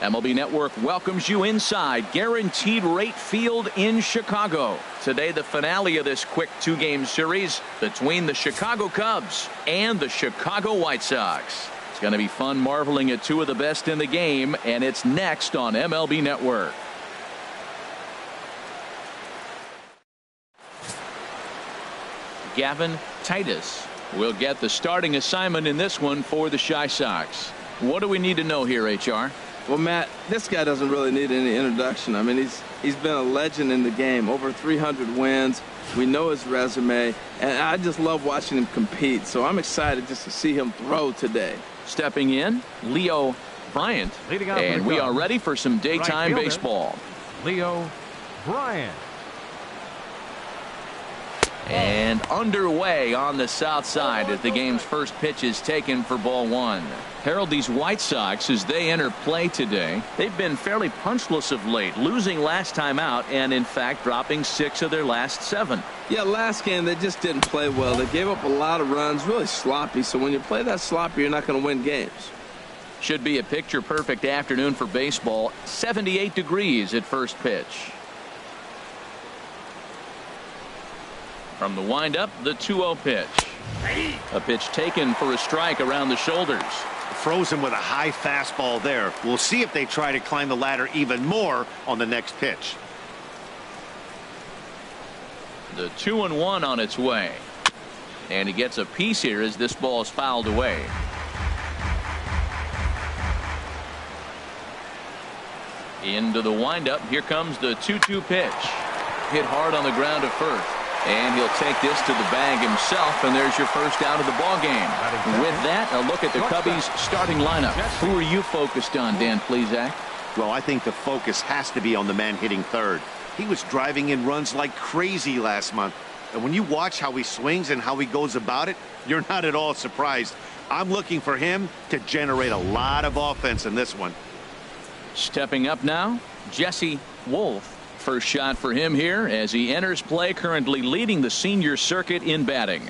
MLB Network welcomes you inside Guaranteed Rate Field in Chicago. Today, the finale of this quick two-game series between the Chicago Cubs and the Chicago White Sox. It's going to be fun marveling at two of the best in the game, and it's next on MLB Network. Gavin Titus will get the starting assignment in this one for the Chi Sox. What do we need to know here, HR? Well, Matt, this guy doesn't really need any introduction. I mean, he's been a legend in the game, over 300 wins. We know his resume, and I just love watching him compete. So I'm excited just to see him throw today. Stepping in, Leo Bryant, and we are ready for some daytime baseball. Leo Bryant. And underway on the south side as the game's first pitch is taken for ball one. Harold, these White Sox, as they enter play today, they've been fairly punchless of late, losing last time out and, in fact, dropping 6 of their last 7. Yeah, last game they just didn't play well. They gave up a lot of runs, really sloppy. So when you play that sloppy, you're not going to win games. Should be a picture-perfect afternoon for baseball. 78 degrees at first pitch. From the windup, the 2-0 pitch. A pitch taken for a strike around the shoulders. Frozen with a high fastball there. We'll see if they try to climb the ladder even more on the next pitch. The 2-1 on its way. And he gets a piece here as this ball is fouled away. Into the windup. Here comes the 2-2 pitch. Hit hard on the ground to first. And he'll take this to the bag himself, and there's your first out of the ball game. With that, a look at the Cubbies' starting lineup. Who are you focused on, Dan Plesac? Well, I think the focus has to be on the man hitting third. He was driving in runs like crazy last month. And when you watch how he swings and how he goes about it, you're not at all surprised. I'm looking for him to generate a lot of offense in this one. Stepping up now, Jesse Wolf. First shot for him here as he enters play, currently leading the senior circuit in batting.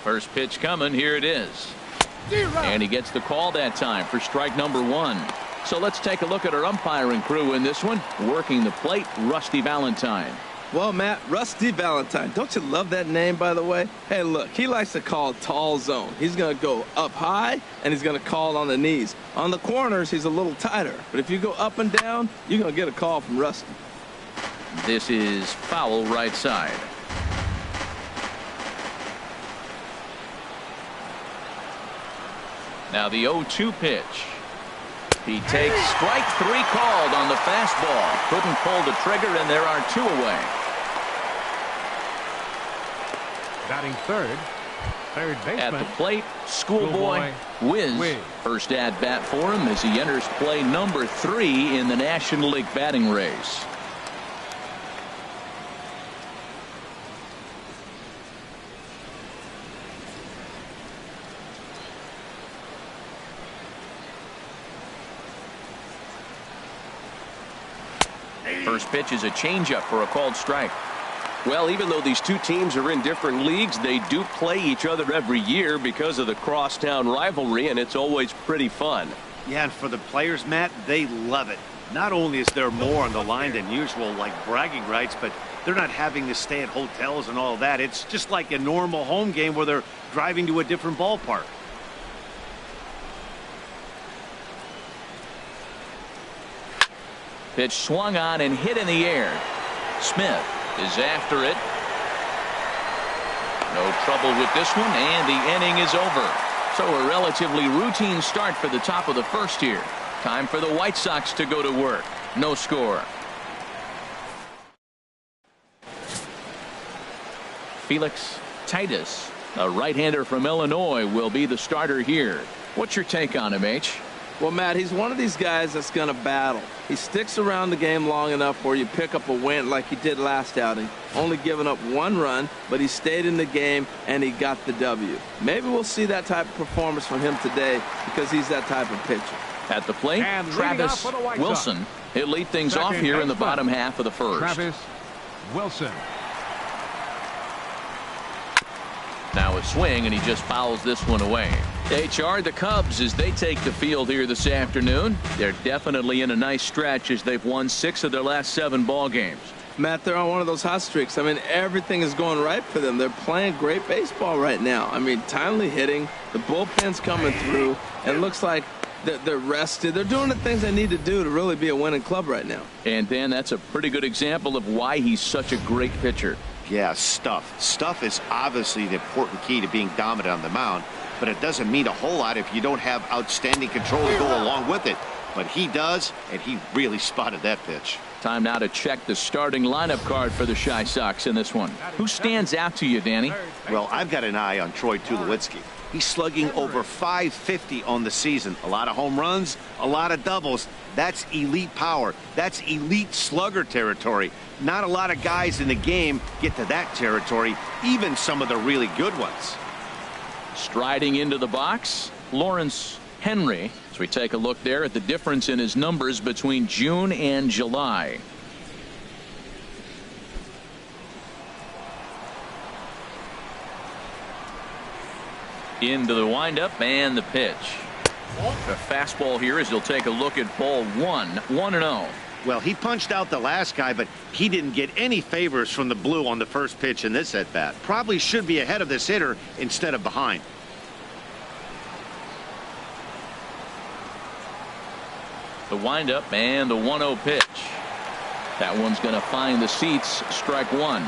First pitch coming. Here it is. And he gets the call that time for strike number 1. So let's take a look at our umpiring crew in this one. Working the plate, Rusty Valentine. Well, Matt, Rusty Valentine. Don't you love that name, by the way? Hey, look, he likes to call tall zone. He's going to go up high, and he's going to call on the knees. On the corners, he's a little tighter. But if you go up and down, you're going to get a call from Rusty. This is foul right side. Now the 0-2 pitch. He takes strike 3 called on the fastball. Couldn't pull the trigger, and there are 2 away. Batting third baseman. At the plate, Schoolboy Wiz. First at bat for him as he enters play number 3 in the National League batting race. First pitch is a changeup for a called strike. Well, even though these two teams are in different leagues, they do play each other every year because of the crosstown rivalry, and it's always pretty fun. Yeah, and for the players, Matt, they love it. Not only is there more on the line than usual, like bragging rights, but they're not having to stay at hotels and all that. It's just like a normal home game where they're driving to a different ballpark. Pitch swung on and hit in the air. Smith is after it. No trouble with this one, and the inning is over. So a relatively routine start for the top of the first here. Time for the White Sox to go to work. No score. Felix Titus, a right-hander from Illinois, will be the starter here. What's your take on him, H? Well, Matt, he's one of these guys that's going to battle. He sticks around the game long enough where you pick up a win like he did last outing. Only giving up 1 run, but he stayed in the game and he got the W. Maybe we'll see that type of performance from him today because he's that type of pitcher. At the plate, And leading Travis off for the White Wilson. Sox. He'll lead things off Second here in the baseman, bottom half of the first. Travis Wilson. Now a swing, and he just fouls this one away. HR, the Cubs, as they take the field here this afternoon, they're definitely in a nice stretch as they've won 6 of their last 7 ball games. Matt, they're on one of those hot streaks. I mean, everything is going right for them. They're playing great baseball right now. I mean, timely hitting, the bullpen's coming through, and it looks like they're rested. They're doing the things they need to do to really be a winning club right now. And Dan, that's a pretty good example of why he's such a great pitcher. Yeah, stuff. Stuff is obviously the important key to being dominant on the mound, but it doesn't mean a whole lot if you don't have outstanding control to go along with it. But he does, and he really spotted that pitch. Time now to check the starting lineup card for the Chi Sox in this one. Who stands out to you, Danny? Well, I've got an eye on Troy Tulowitzki. He's slugging over .550 on the season. A lot of home runs, a lot of doubles. That's elite power. That's elite slugger territory. Not a lot of guys in the game get to that territory, even some of the really good ones. Striding into the box, Lawrence Henry. As we take a look there at the difference in his numbers between June and July. Into the windup and the pitch. A fastball here as he'll take a look at ball 1, 1-0. Well, he punched out the last guy, but he didn't get any favors from the blue on the first pitch in this at-bat. Probably should be ahead of this hitter instead of behind. The windup and the 1-0 pitch. That one's going to find the seats. Strike 1.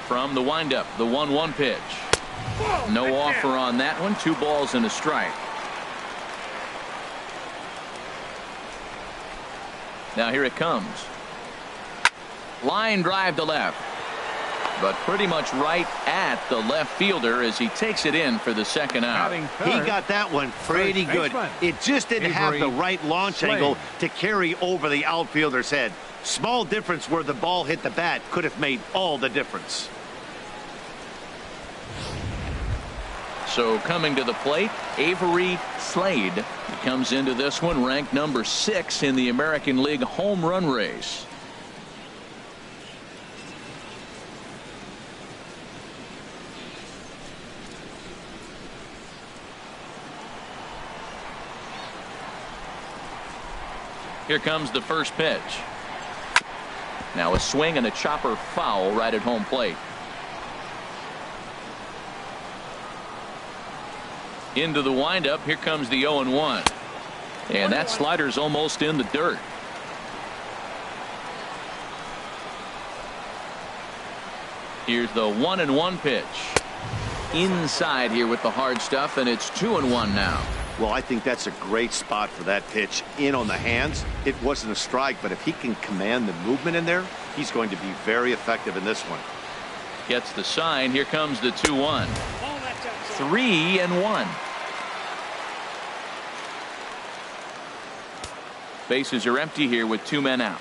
From the windup, the 1-1 pitch. No offer on that one. 2 balls and a strike. Now here it comes. Line drive to left. But pretty much right at the left fielder as he takes it in for the second out. He got that one pretty good. It just didn't have the right launch angle to carry over the outfielder's head. Small difference where the ball hit the bat could have made all the difference. So coming to the plate, Avery Slade. He comes into this one ranked number 6 in the American League home run race. Here comes the first pitch. Now a swing and a chopper foul right at home plate. Into the windup. Here comes the 0-1. And that slider's almost in the dirt. Here's the 1-1 pitch. Inside here with the hard stuff, and it's 2-1 now. Well, I think that's a great spot for that pitch. In on the hands. It wasn't a strike, but if he can command the movement in there, he's going to be very effective in this one. Gets the sign. Here comes the 2-1. 3-1. Bases are empty here with 2 men out.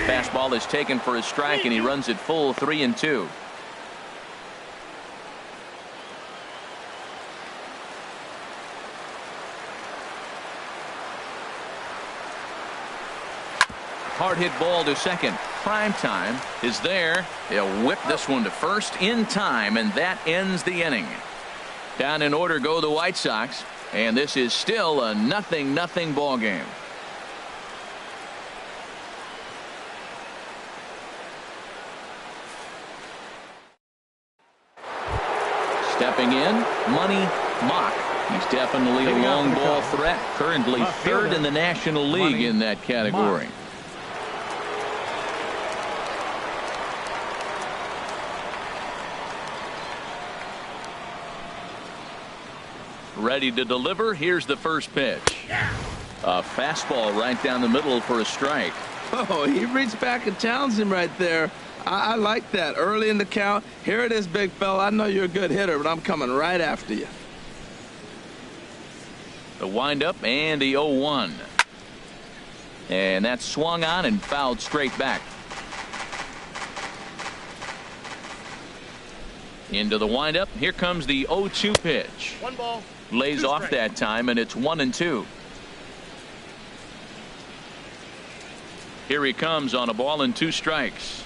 Fastball is taken for a strike, and he runs it full 3-2. Hard hit ball to second. Prime time is there. He'll whip this one to first in time, and that ends the inning. Down in order go the White Sox, and this is still a 0-0 ball game. Stepping in, Money Mock. He's definitely a long ball threat. Currently 3rd in the National League in that category. Ready to deliver. Here's the first pitch. A fastball right down the middle for a strike. Oh, he reached back and challenged him right there. I like that. Early in the count. Here it is, big fella. I know you're a good hitter, but I'm coming right after you. The windup and the 0-1. And that swung on and fouled straight back. Into the windup. Here comes the 0-2 pitch. 1 ball. Lays 2 off strikes. that time, and it's 1-2. Here he comes on a ball and 2 strikes.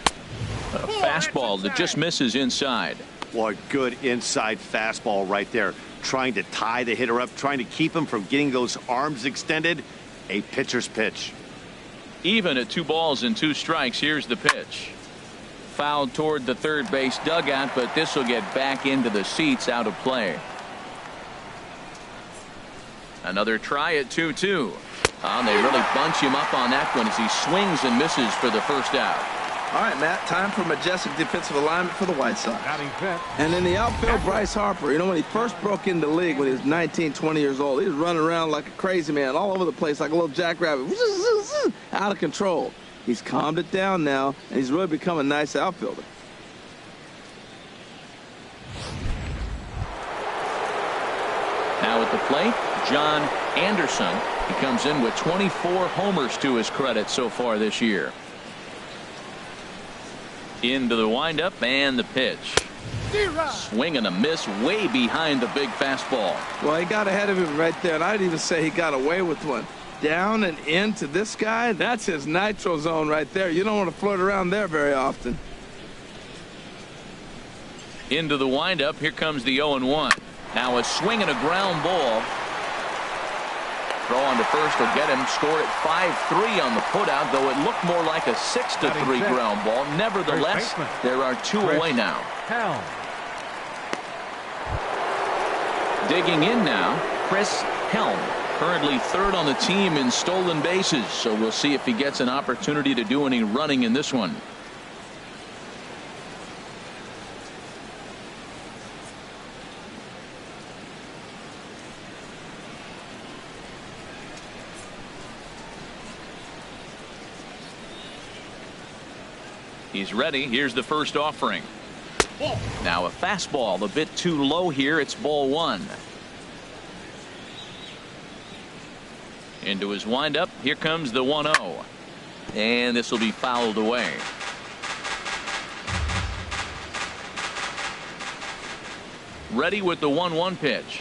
A fastball that just misses inside. Boy, good inside fastball right there. Trying to tie the hitter up, trying to keep him from getting those arms extended. A pitcher's pitch. Even at 2 balls and 2 strikes. Here's the pitch. Fouled toward the third base dugout, but this will get back into the seats, out of play. Another try at 2-2. They really bunch him up on that one as he swings and misses for the first out. All right, Matt, time for majestic defensive alignment for the White Sox. Batting fifth. And in the outfield, Bryce Harper. You know, when he first broke into the league when he was 19, 20 years old, he was running around like a crazy man all over the place like a little jackrabbit. Out of control. He's calmed it down now, and he's really become a nice outfielder. Now at the plate, John Anderson. He comes in with 24 homers to his credit so far this year. Into the windup and the pitch. Swing and a miss way behind the big fastball. Well, he got ahead of him right there, and I'd even say he got away with one. Down and into this guy, that's his nitro zone right there. You don't want to flirt around there very often. Into the windup. Here comes the 0-1. Now a swing and a ground ball. Throw on to first will get him. Score at 5-3 on the putout, though it looked more like a 6-3 ground ball. Nevertheless, there are 2 away now. Helm. Digging in now, Chris Helm. Currently 3rd on the team in stolen bases, so we'll see if he gets an opportunity to do any running in this one. He's ready. Here's the first offering. Now a fastball a bit too low here. It's ball 1. Into his windup. Here comes the 1-0. And this will be fouled away. Ready with the 1-1 pitch.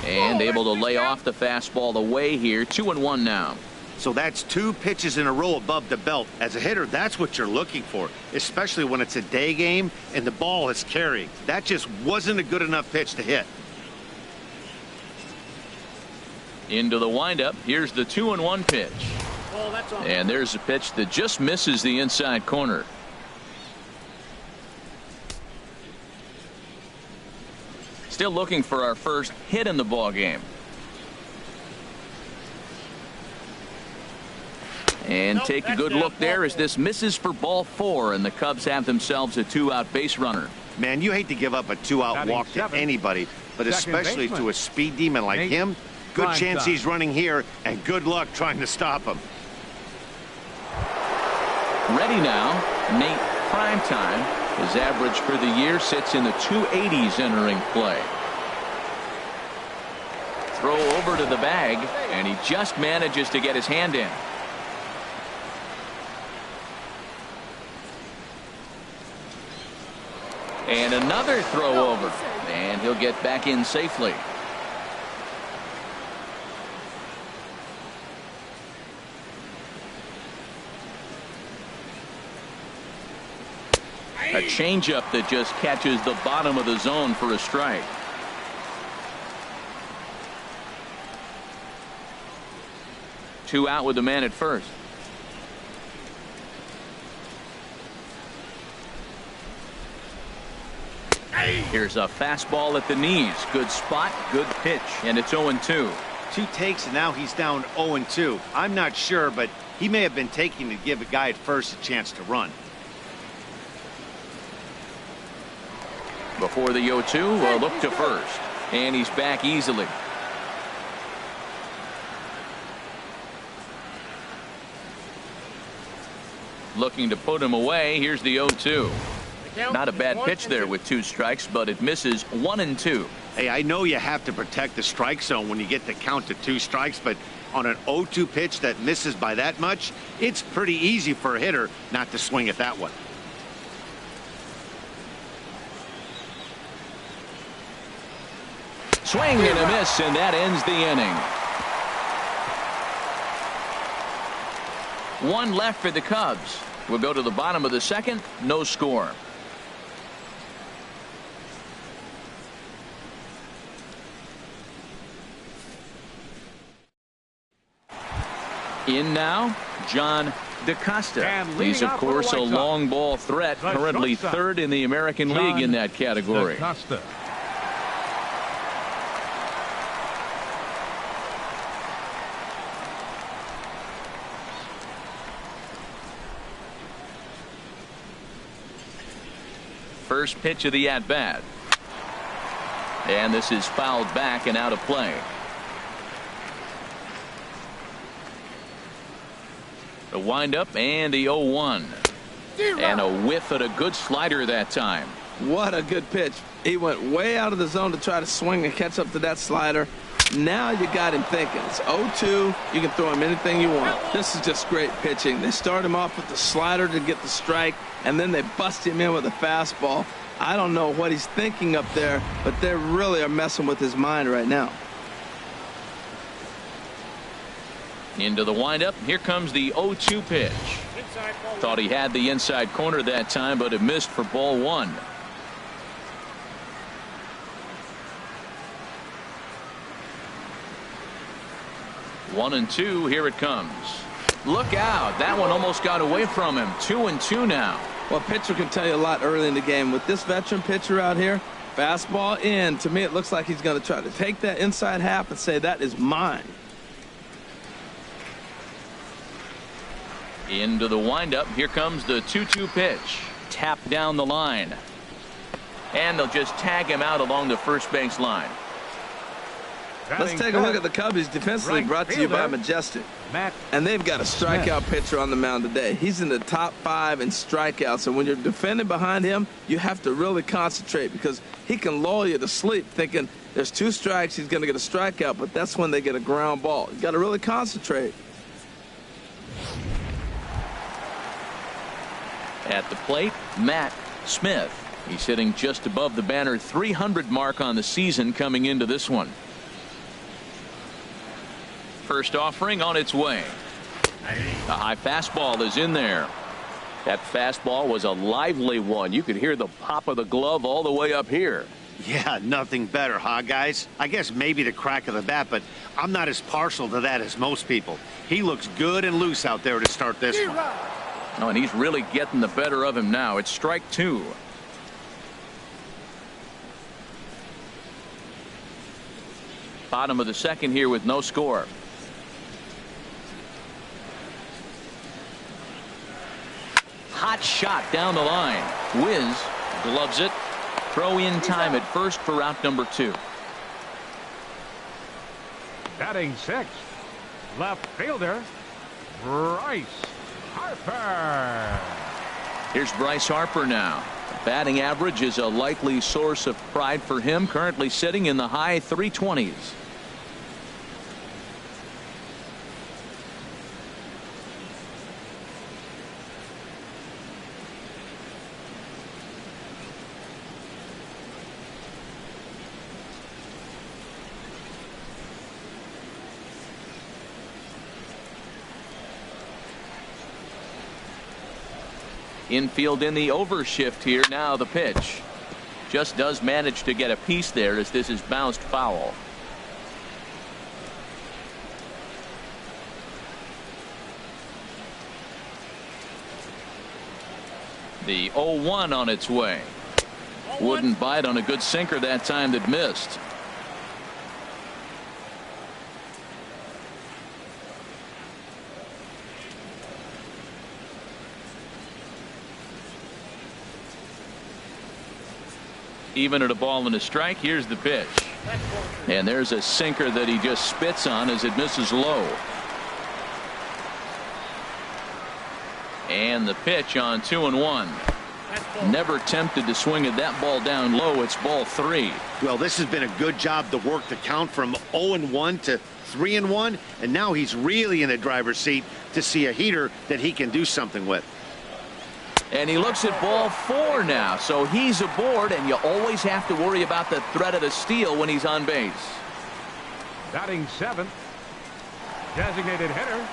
And able to lay off the fastball away here. 2-1 now. So that's 2 pitches in a row above the belt. As a hitter, that's what you're looking for, especially when it's a day game and the ball is carrying. That just wasn't a good enough pitch to hit. Into the windup. Here's the 2-1 pitch. And there's a pitch that just misses the inside corner. Still looking for our first hit in the ball game. And take a good look there as this misses for ball 4, and the Cubs have themselves a 2-out base runner. Man, you hate to give up a 2-out walk to anybody, but especially to a speed demon like him. Good chance he's running here, and good luck trying to stop him. Ready now, Nate Primetime. His average for the year sits in the 280s entering play. Throw over to the bag, and he just manages to get his hand in. And another throw over, and he'll get back in safely. A changeup that just catches the bottom of the zone for a strike. Two out with the man at first. Here's a fastball at the knees. Good spot, good pitch, and it's 0-2. 2 takes, and now he's down 0-2. I'm not sure, but he may have been taking to give a guy at first a chance to run. Before the 0-2, a look to first, and he's back easily. Looking to put him away. Here's the 0-2. Not a bad pitch there with 2 strikes, but it misses 1-2. Hey, I know you have to protect the strike zone when you get the count to 2 strikes, but on an 0-2 pitch that misses by that much, it's pretty easy for a hitter not to swing at that one. Swing and a miss, and that ends the inning. One left for the Cubs. We'll go to the bottom of the second. No score. In now, John DeCosta. He's, of course, a long ball threat, currently third in the American League in that category. DeCosta. First pitch of the at-bat. And this is fouled back and out of play. The windup and the 0-1. And a whiff at a good slider that time. What a good pitch. He went way out of the zone to try to swing and catch up to that slider. Now you got him thinking. It's 0-2. You can throw him anything you want. This is just great pitching. They start him off with the slider to get the strike, and then they bust him in with a fastball. I don't know what he's thinking up there, but they really are messing with his mind right now. Into the windup. Here comes the 0-2 pitch. Thought he had the inside corner that time, but it missed for ball one. One and two. Here it comes. Look out. That one almost got away from him. 2-2 now. Well, a pitcher can tell you a lot early in the game. With this veteran pitcher out here, fastball in. To me, it looks like he's going to try to take that inside half and say, that is mine. Into the windup. Here comes the 2-2 pitch. Tapped down the line. And they'll just tag him out along the first base line. Let's take a look at the Cubbies defensively, brought to you by Majestic. And they've got a strikeout pitcher on the mound today. He's in the top 5 in strikeouts. And when you're defending behind him, you have to really concentrate because he can lull you to sleep thinking there's 2 strikes, he's going to get a strikeout, but that's when they get a ground ball. You got to really concentrate. At the plate, Matt Smith. He's hitting just above the banner 300 mark on the season coming into this one. First offering on its way. The high fastball is in there. That fastball was a lively one. You could hear the pop of the glove all the way up here. Yeah, nothing better, huh, guys? I guess maybe the crack of the bat, but I'm not as partial to that as most people. He looks good and loose out there to start this one. Oh, and he's really getting the better of him now. It's strike 2. Bottom of the second here with no score. Hot shot down the line. Wiz gloves it. Throw in time at first for out number 2. Batting 6th, left fielder, Bryce Harper. Here's Bryce Harper now. Batting average is a likely source of pride for him, currently sitting in the high 320s. Infield in the overshift here. Now the pitch. Just does manage to get a piece there as this is bounced foul. The 0-1 on its way. Wouldn't bite on a good sinker that time that missed. Even at a ball and a strike. Here's the pitch. And there's a sinker that he just spits on as it misses low. And the pitch on 2-1. Never tempted to swing at that ball down low. It's ball 3. Well, this has been a good job to work the count from 0-1 to 3-1. And now he's really in the driver's seat to see a heater that he can do something with. And he looks at ball 4 now, so he's aboard, and you always have to worry about the threat of the steal when he's on base. Batting 7th, designated hitter.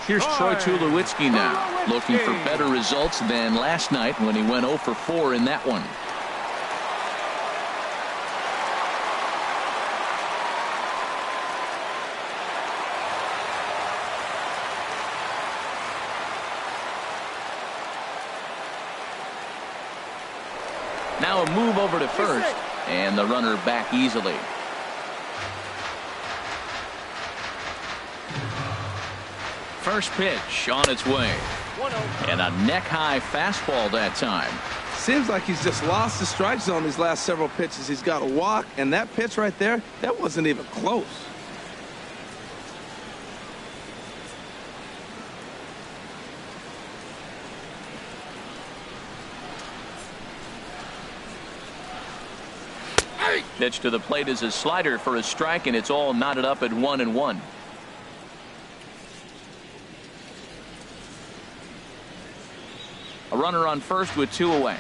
Here's Troy Tulowitzki now, looking for better results than last night when he went 0 for 4 in that one. Now a move over to first, and the runner back easily. First pitch on its way. And a neck-high fastball that time. Seems like he's just lost the strike zone these last several pitches. He's got a walk, and that pitch right there, that wasn't even close. Pitch to the plate is a slider for a strike, and it's all knotted up at 1-1. A runner on first with 2 away.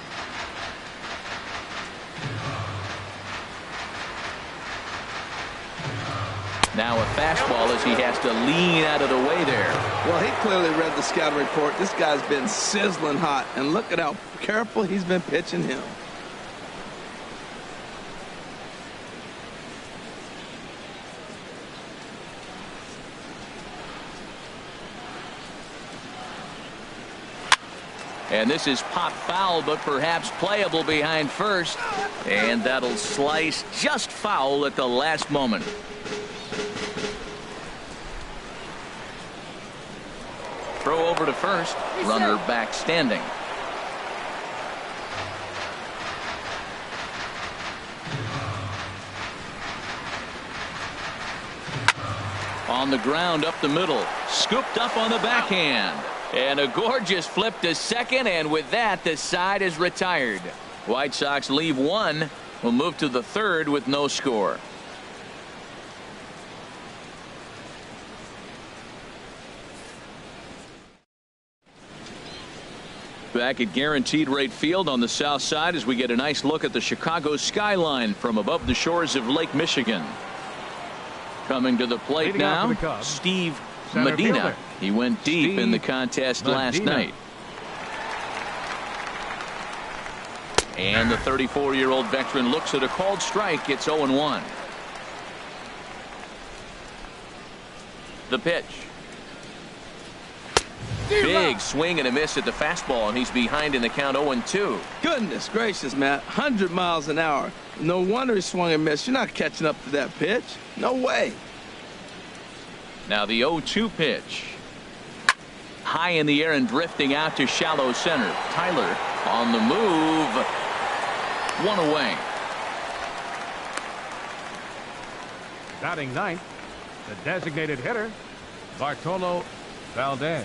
Now a fastball as he has to lean out of the way there. Well, he clearly read the scouting report. This guy's been sizzling hot, and look at how careful he's been pitching him. And this is pop foul, but perhaps playable behind first. And that'll slice just foul at the last moment. Throw over to first. Runner back standing. On the ground up the middle. Scooped up on the backhand. And a gorgeous flip to second, and with that, the side is retired. White Sox leave 1. Will move to the 3rd with no score. Back at Guaranteed Rate Field on the south side as we get a nice look at the Chicago skyline from above the shores of Lake Michigan. Coming to the plate now, Steve Medina. He went deep in the contest last night. And the 34-year-old veteran looks at a called strike. It's 0-1. The pitch. Big swing and a miss at the fastball, and he's behind in the count 0-2. Goodness gracious, Matt. 100 miles an hour. No wonder he swung and missed. You're not catching up to that pitch. No way. Now the 0-2 pitch. High in the air and drifting out to shallow center. Tyler on the move. 1 away. Batting 9th, the designated hitter, Bartolo Valdez.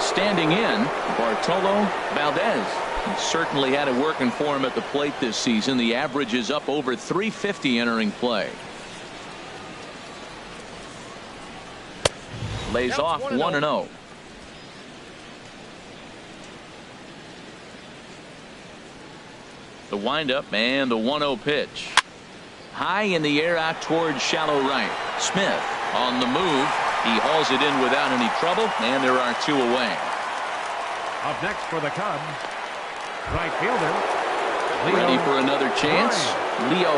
Standing in, Bartolo Valdez. He certainly had it working for him at the plate this season. The average is up over 350 entering play. Lays off 1-0. The windup and the 1-0 pitch. High in the air out towards shallow right. Smith on the move. He hauls it in without any trouble, and there are 2 away. Up next for the Cubs, right fielder. Ready for another chance. Leo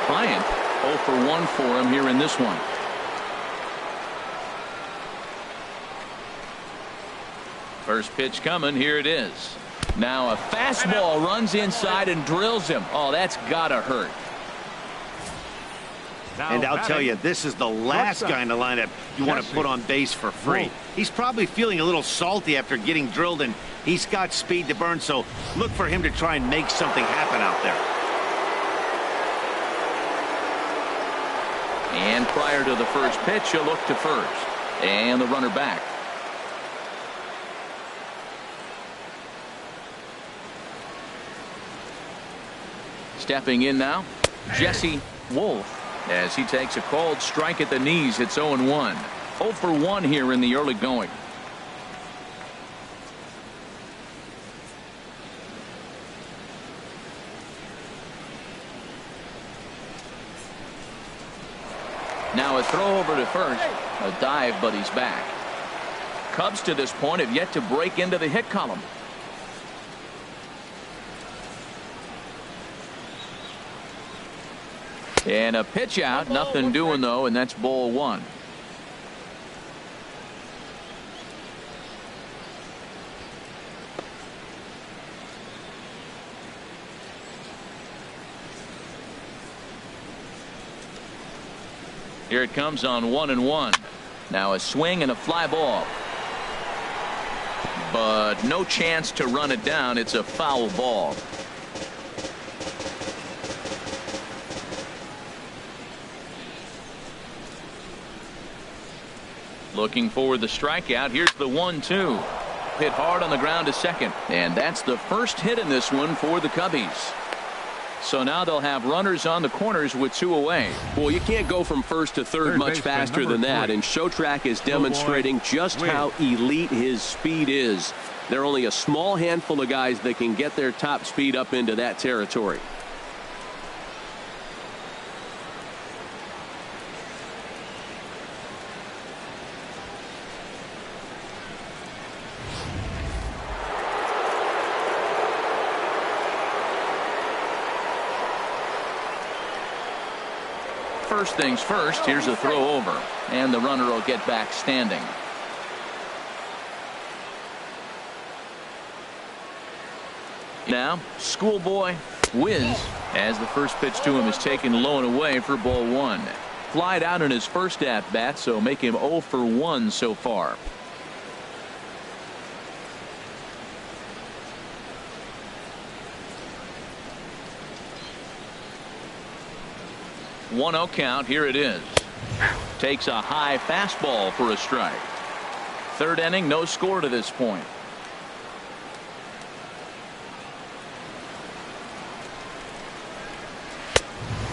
Bryant 0 for 1 for him here in this one. First pitch coming. Here it is. Now a fastball runs inside and drills him. Oh, that's gotta hurt. And I'll tell you, this is the last guy in the lineup you want to put on base for free. He's probably feeling a little salty after getting drilled, and he's got speed to burn, so look for him to try and make something happen out there. And prior to the first pitch, a look to first. And the runner back. Stepping in now, Jesse Wolf, as he takes a called strike at the knees. It's 0-1. 0 for 1 here in the early going. Now a throw over to first. A dive, but he's back. Cubs to this point have yet to break into the hit column. And a pitch out. Nothing doing, though, and that's ball 1. Here it comes on 1-1. Now a swing and a fly ball. But no chance to run it down. It's a foul ball. Looking for the strikeout. Here's the 1-2. Hit hard on the ground to second. And that's the first hit in this one for the Cubbies. So now they'll have runners on the corners with 2 away. Well, you can't go from first to third much faster than that, and Showtrack is demonstrating just how elite his speed is. There are only a small handful of guys that can get their top speed up into that territory. First things first, here's a throw over, and the runner will get back standing. Now, Schoolboy Wiz, as the first pitch to him is taken low and away for ball 1. Flied out in his first at bat, so make him 0 for 1 so far. One 0 count. Here it is. Takes a high fastball for a strike. Third inning, no score to this point.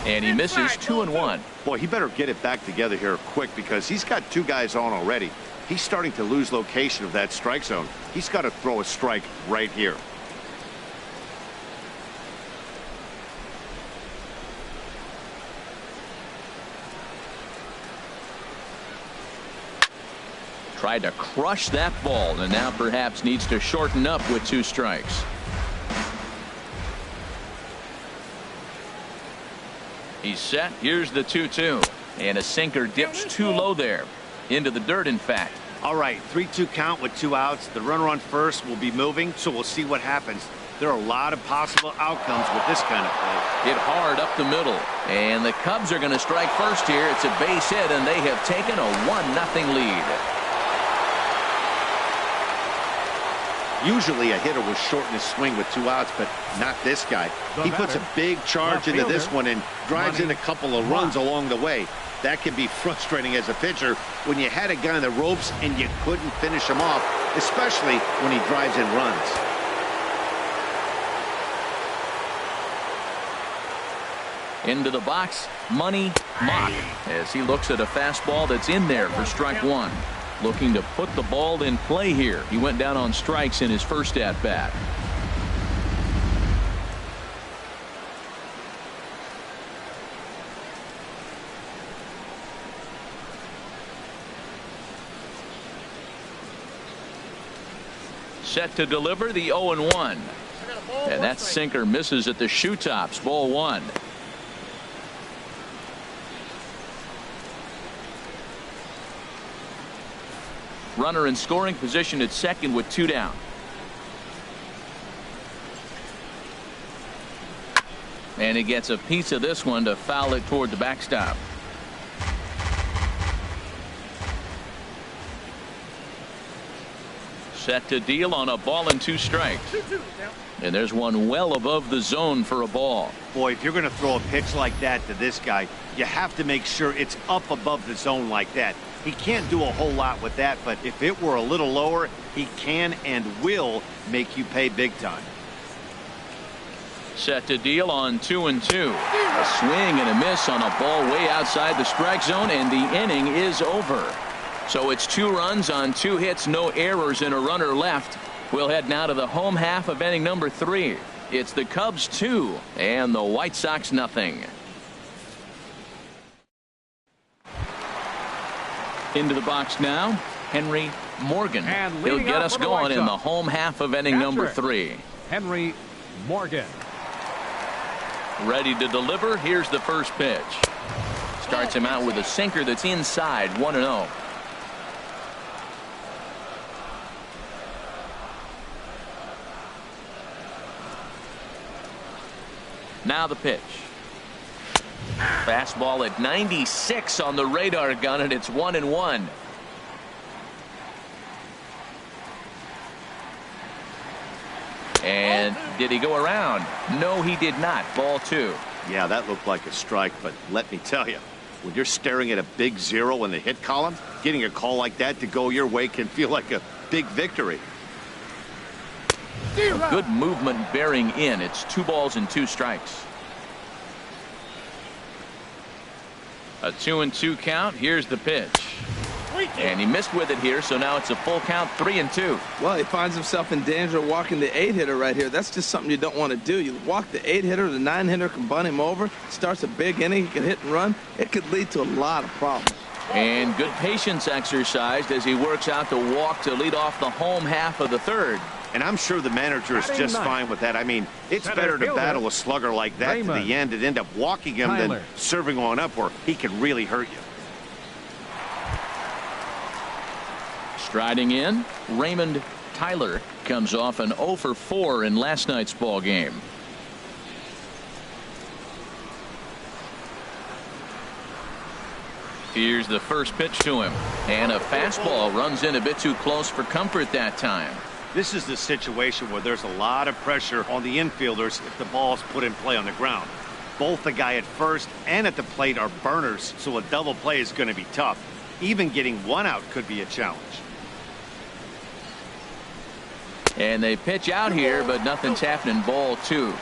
And he misses 2-1. Boy, he better get it back together here quick because he's got 2 guys on already. He's starting to lose location of that strike zone. He's got to throw a strike right here. Tried to crush that ball, and now perhaps needs to shorten up with 2 strikes. He's set. Here's the 2-2. And a sinker dips too low there. Into the dirt, in fact. All right, 3-2 count with 2 outs. The runner on first will be moving, so we'll see what happens. There are a lot of possible outcomes with this kind of play. Hit hard up the middle. And the Cubs are going to strike first here. It's a base hit, and they have taken a 1-0 lead. Usually a hitter will shorten his swing with 2 outs, but not this guy. He puts a big charge into this one and drives in a couple of runs along the way. That can be frustrating as a pitcher when you had a guy on the ropes and you couldn't finish him off, especially when he drives in runs. Into the box, Money Mock, as he looks at a fastball that's in there for strike 1. Looking to put the ball in play here. He went down on strikes in his first at bat. Set to deliver the 0-1. And that sinker misses at the shoe tops. Ball 1. Runner in scoring position at second with 2 down. And he gets a piece of this one to foul it toward the backstop. Set to deal on a ball and 2 strikes. And there's one well above the zone for a ball. Boy, if you're going to throw a pitch like that to this guy, you have to make sure it's up above the zone like that. He can't do a whole lot with that, but if it were a little lower, he can and will make you pay big time. Set to deal on 2-2. A swing and a miss on a ball way outside the strike zone, and the inning is over. So it's 2 runs on 2 hits, no errors, and a runner left. We'll head now to the home half of inning number 3. It's the Cubs 2 and the White Sox nothing. Into the box now, Henry Morgan. He'll get us going in the home half of inning number 3. Henry Morgan. Ready to deliver. Here's the first pitch. Starts him out with a sinker that's inside, 1-0. Now the pitch. Fastball at 96 on the radar gun, and it's 1-1. And did he go around? No, he did not. Ball 2. Yeah, that looked like a strike, but let me tell you, when you're staring at a big 0 in the hit column, getting a call like that to go your way can feel like a big victory. A good movement bearing in. It's 2 balls and 2 strikes. A 2-2 count. Here's the pitch. And he missed with it here, so now it's a full count, 3-2. Well, he finds himself in danger of walking the 8-hitter right here. That's just something you don't want to do. You walk the 8-hitter, the 9-hitter can bunt him over. Starts a big inning, he can hit and run. It could lead to a lot of problems. And good patience exercised as he works out the walk to lead off the home half of the 3rd. And I'm sure the manager is just fine with that. I mean, it's better to battle a slugger like that to the end and end up walking him than serving one up where he can really hurt you. Striding in, Raymond Tyler comes off an 0 for 4 in last night's ball game. Here's the first pitch to him, and a fastball runs in a bit too close for comfort that time. This is the situation where there's a lot of pressure on the infielders if the ball's put in play on the ground. Both the guy at first and at the plate are burners, so a double play is going to be tough. Even getting 1 out could be a challenge. And they pitch out here, but nothing's happening. Ball 2.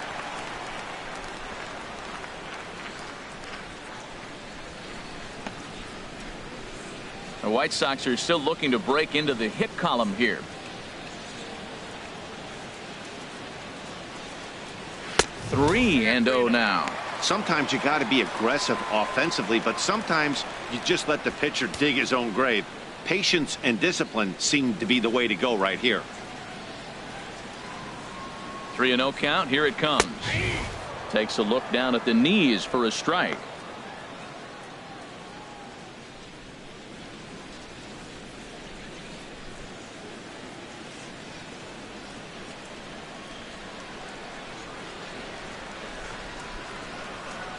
The White Sox are still looking to break into the hit column here. Three and 0 now. Sometimes you got to be aggressive offensively, but sometimes you just let the pitcher dig his own grave. Patience and discipline seem to be the way to go right here. 3-0 count. Here it comes. Takes a look down at the knees for a strike.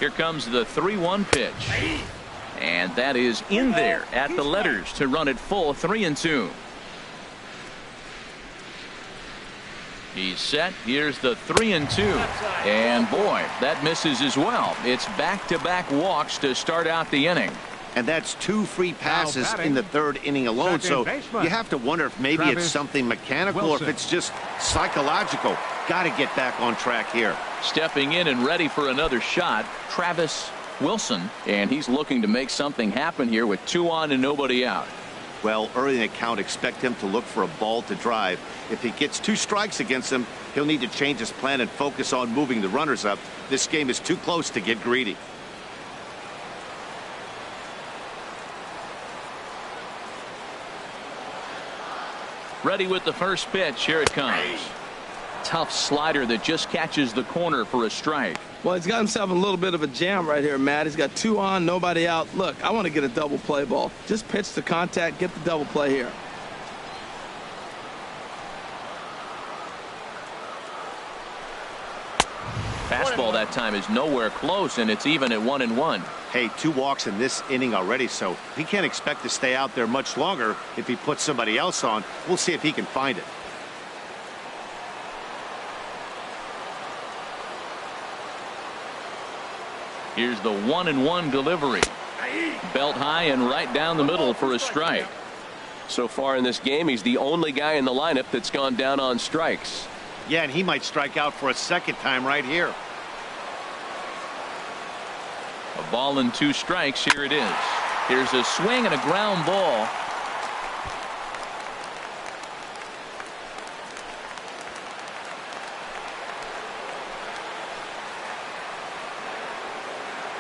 Here comes the 3-1 pitch. And that is in there at the letters to run it full, 3-2. He's set. Here's the 3-2. And boy, that misses as well. It's back-to-back walks to start out the inning. And that's 2 free passes in the 3rd inning alone. So you have to wonder if maybe it's something mechanical or if it's just psychological. Got to get back on track here. Stepping in and ready for another shot, Travis Wilson. And he's looking to make something happen here with 2 on and nobody out. Well, early in the count, expect him to look for a ball to drive. If he gets 2 strikes against him, he'll need to change his plan and focus on moving the runners up. This game is too close to get greedy. Ready with the first pitch. Here it comes. Tough slider that just catches the corner for a strike. Well, he's got himself in a little bit of a jam right here, Matt. He's got 2 on, nobody out. Look, I want to get a double play ball. Just pitch the contact, get the double play here. Fastball that time is nowhere close, and it's even at 1-1. Hey, 2 walks in this inning already, so he can't expect to stay out there much longer if he puts somebody else on. We'll see if he can find it. Here's the 1-1 delivery. Belt high and right down the middle for a strike. So far in this game, he's the only guy in the lineup that's gone down on strikes. Yeah, and he might strike out for a second time right here. A ball and 2 strikes. Here it is. Here's a swing and a ground ball.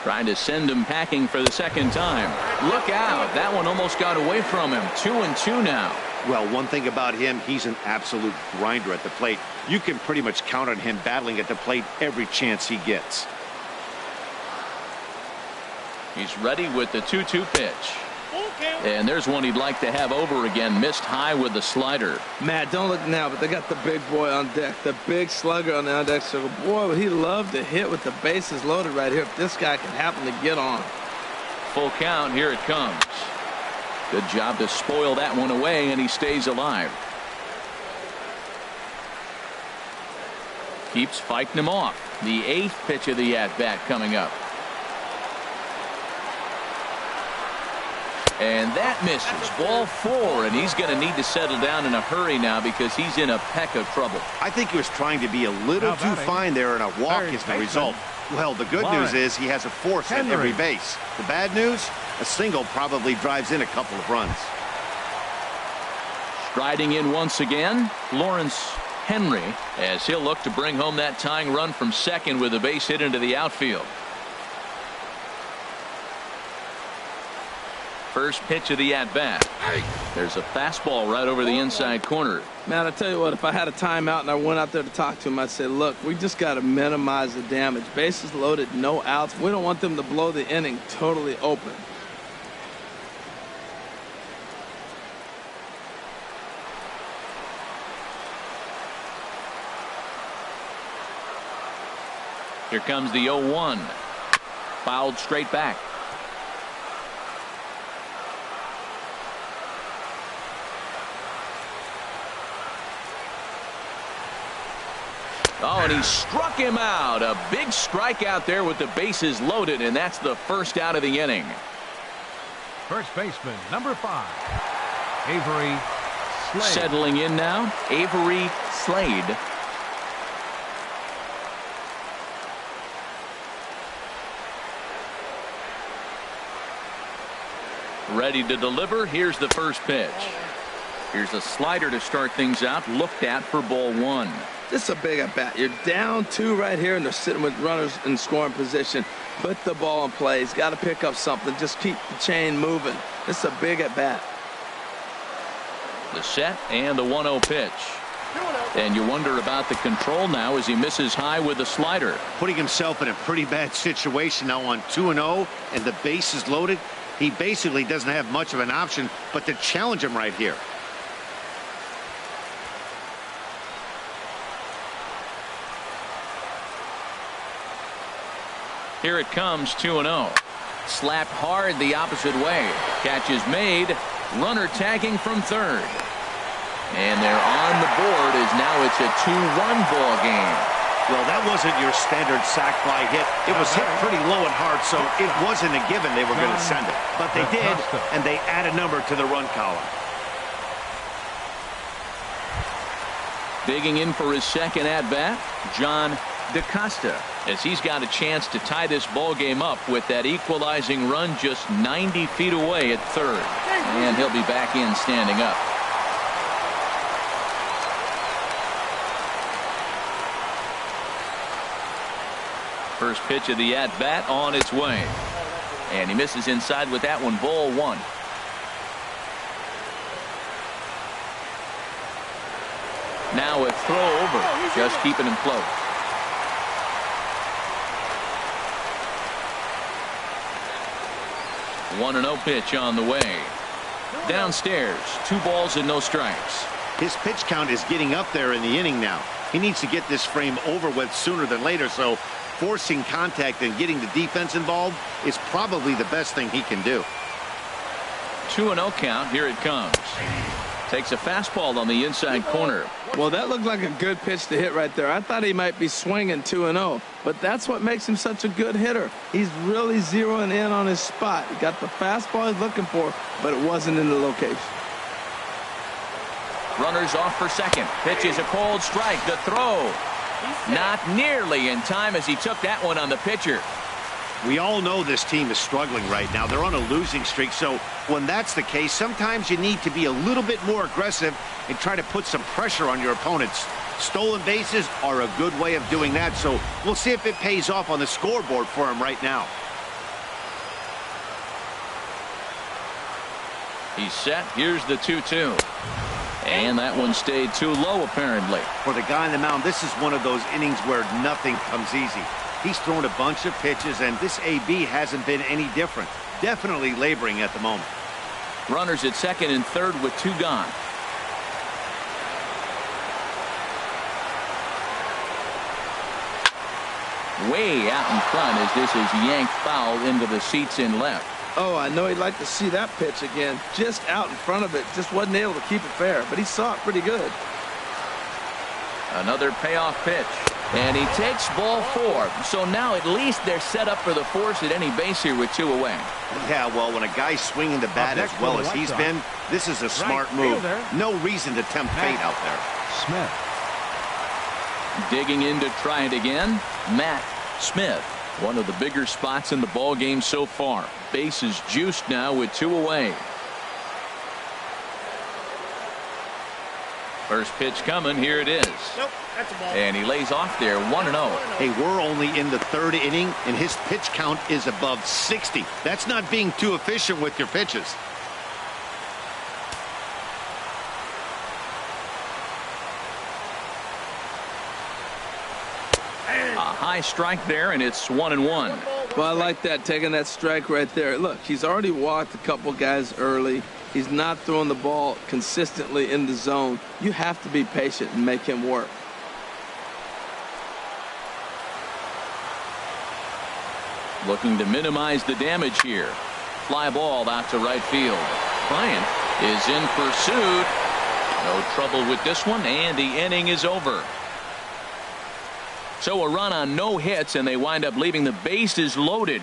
Trying to send him packing for the second time. Look out. That one almost got away from him. 2-2 now. Well, one thing about him, he's an absolute grinder at the plate. You can pretty much count on him battling at the plate every chance he gets. He's ready with the 2-2 pitch. And there's one he'd like to have over again. Missed high with the slider. Matt, don't look now, but they got the big boy on deck. The big slugger on the on deck circle. Boy, would he love to hit with the bases loaded right here if this guy can happen to get on. Full count. Here it comes. Good job to spoil that one away, and he stays alive. Keeps fighting him off. The 8th pitch of the at-bat coming up. And that misses. Ball 4, and he's going to need to settle down in a hurry now because he's in a peck of trouble. I think he was trying to be a little too fine there, and a walk is the result. Well, the good news is he has a force at every base. The bad news, a single probably drives in a couple of runs. Striding in once again, Lawrence Henry, as he'll look to bring home that tying run from second with a base hit into the outfield. First pitch of the at-bat. There's a fastball right over the inside corner. Man, I tell you what, if I had a timeout and I went out there to talk to him, I'd say, look, we just got to minimize the damage. Bases loaded, no outs. We don't want them to blow the inning totally open. Here comes the 0-1. Fouled straight back. Oh, and he struck him out. A big strikeout there with the bases loaded, and that's the first out of the inning. First baseman, number 5, Avery Slade. Settling in now, Avery Slade. Ready to deliver. Here's the first pitch. Here's a slider to start things out. Looked at for ball 1. This is a big at bat. You're down 2 right here, and they're sitting with runners in scoring position. Put the ball in play. He's got to pick up something. Just keep the chain moving. This is a big at bat. The set and the 1-0 pitch. And you wonder about the control now as he misses high with the slider. Putting himself in a pretty bad situation now on 2-0, and the base is loaded. He basically doesn't have much of an option but to challenge him right here. Here it comes, 2-0. Slapped hard the opposite way. Catch is made. Runner tagging from third. And they're on the board as now it's a 2-1 ball game. Well, that wasn't your standard sac fly hit. It was hit pretty low and hard, so it wasn't a given they were going to send it. But they did, and they add a number to the run column. Digging in for his second at-bat, John DeCosta, as he's got a chance to tie this ball game up with that equalizing run just 90 feet away at third. And he'll be back in standing up. First pitch of the at-bat on its way. And he misses inside with that one, ball 1. Now a throw over, just keeping him close. One 1-0 pitch on the way. Downstairs, 2 balls and no strikes. His pitch count is getting up there in the inning now. He needs to get this frame over with sooner than later, so forcing contact and getting the defense involved is probably the best thing he can do. 2-0 count. Here it comes. Takes a fastball on the inside corner. Well, that looked like a good pitch to hit right there. I thought he might be swinging 2-0, but that's what makes him such a good hitter. He's really zeroing in on his spot. He got the fastball he's looking for, but it wasn't in the location. Runners off for second. Pitch is a cold strike. The throw not nearly in time as he took that one on the pitcher. We all know this team is struggling right now. They're on a losing streak, so when that's the case, sometimes you need to be a little bit more aggressive and try to put some pressure on your opponents. Stolen bases are a good way of doing that, so we'll see if it pays off on the scoreboard for him right now. He's set. Here's the 2-2. And that one stayed too low, apparently. For the guy on the mound, this is one of those innings where nothing comes easy. He's thrown a bunch of pitches, and this AB hasn't been any different. Definitely laboring at the moment. Runners at second and third with 2 gone. Way out in front as this is yanked foul into the seats in left. Oh, I know he'd like to see that pitch again. Just out in front of it. Just wasn't able to keep it fair, but he saw it pretty good. Another payoff pitch. And he takes ball 4. So now at least they're set up for the force at any base here with 2 away. Yeah, well, when a guy's swinging the bat as well as he's been, this is a smart move. No reason to tempt fate out there. Smith. Digging in to try it again, Matt Smith. One of the bigger spots in the ball game so far. Base is juiced now with 2 away. First pitch coming. Here it is. Nope, that's a ball. And he lays off there 1-0. Hey, we're only in the 3rd inning, and his pitch count is above 60. That's not being too efficient with your pitches. A high strike there, and it's 1-1. Well, I like that, taking that strike right there. Look, he's already walked a couple guys early. He's not throwing the ball consistently in the zone. You have to be patient and make him work. Looking to minimize the damage here. Fly ball out to right field. Bryant is in pursuit. No trouble with this one, and the inning is over. So a run on no hits, and they wind up leaving the bases loaded.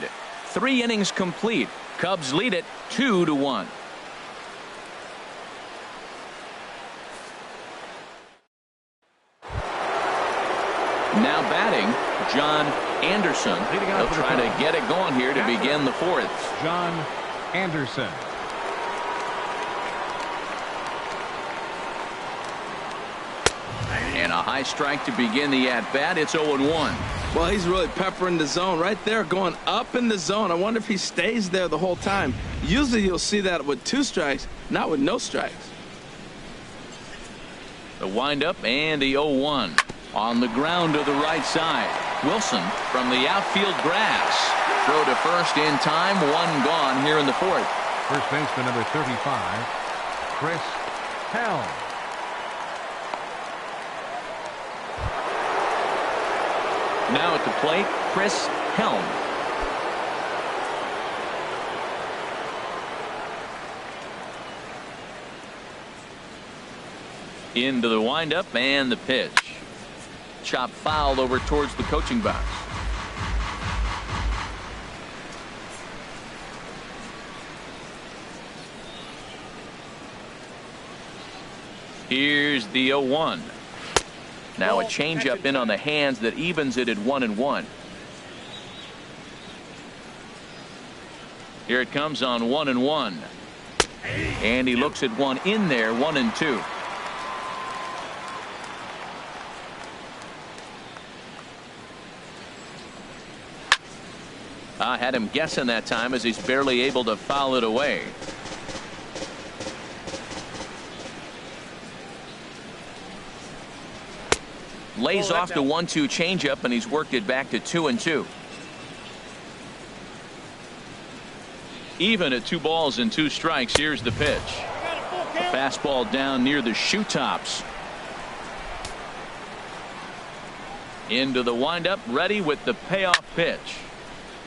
3 innings complete. Cubs lead it 2-1. Now batting, John Anderson. He'll try to get it going here to begin the 4th. John Anderson. And a high strike to begin the at-bat. It's 0-1. Well, he's really peppering the zone right there, going up in the zone. I wonder if he stays there the whole time. Usually you'll see that with 2 strikes, not with no strikes. The windup and the 0-1. On the ground to the right side. Wilson from the outfield grass. Throw to first in time. 1 gone here in the 4th. First baseman number 35, Chris Helm. Now at the plate, Chris Helm. Into the windup and the pitch. Chop fouled over towards the coaching box. Here's the 0-1. Now a changeup in on the hands that evens it at 1-1. Here it comes on 1-1. And he looks at one in there, 1-2. I had him guessing that time as he's barely able to foul it away. Lays off the 1-2 changeup, and he's worked it back to 2-2. Even at 2 balls and 2 strikes. Here's the pitch. A fastball down near the shoe tops. Into the windup, ready with the payoff pitch.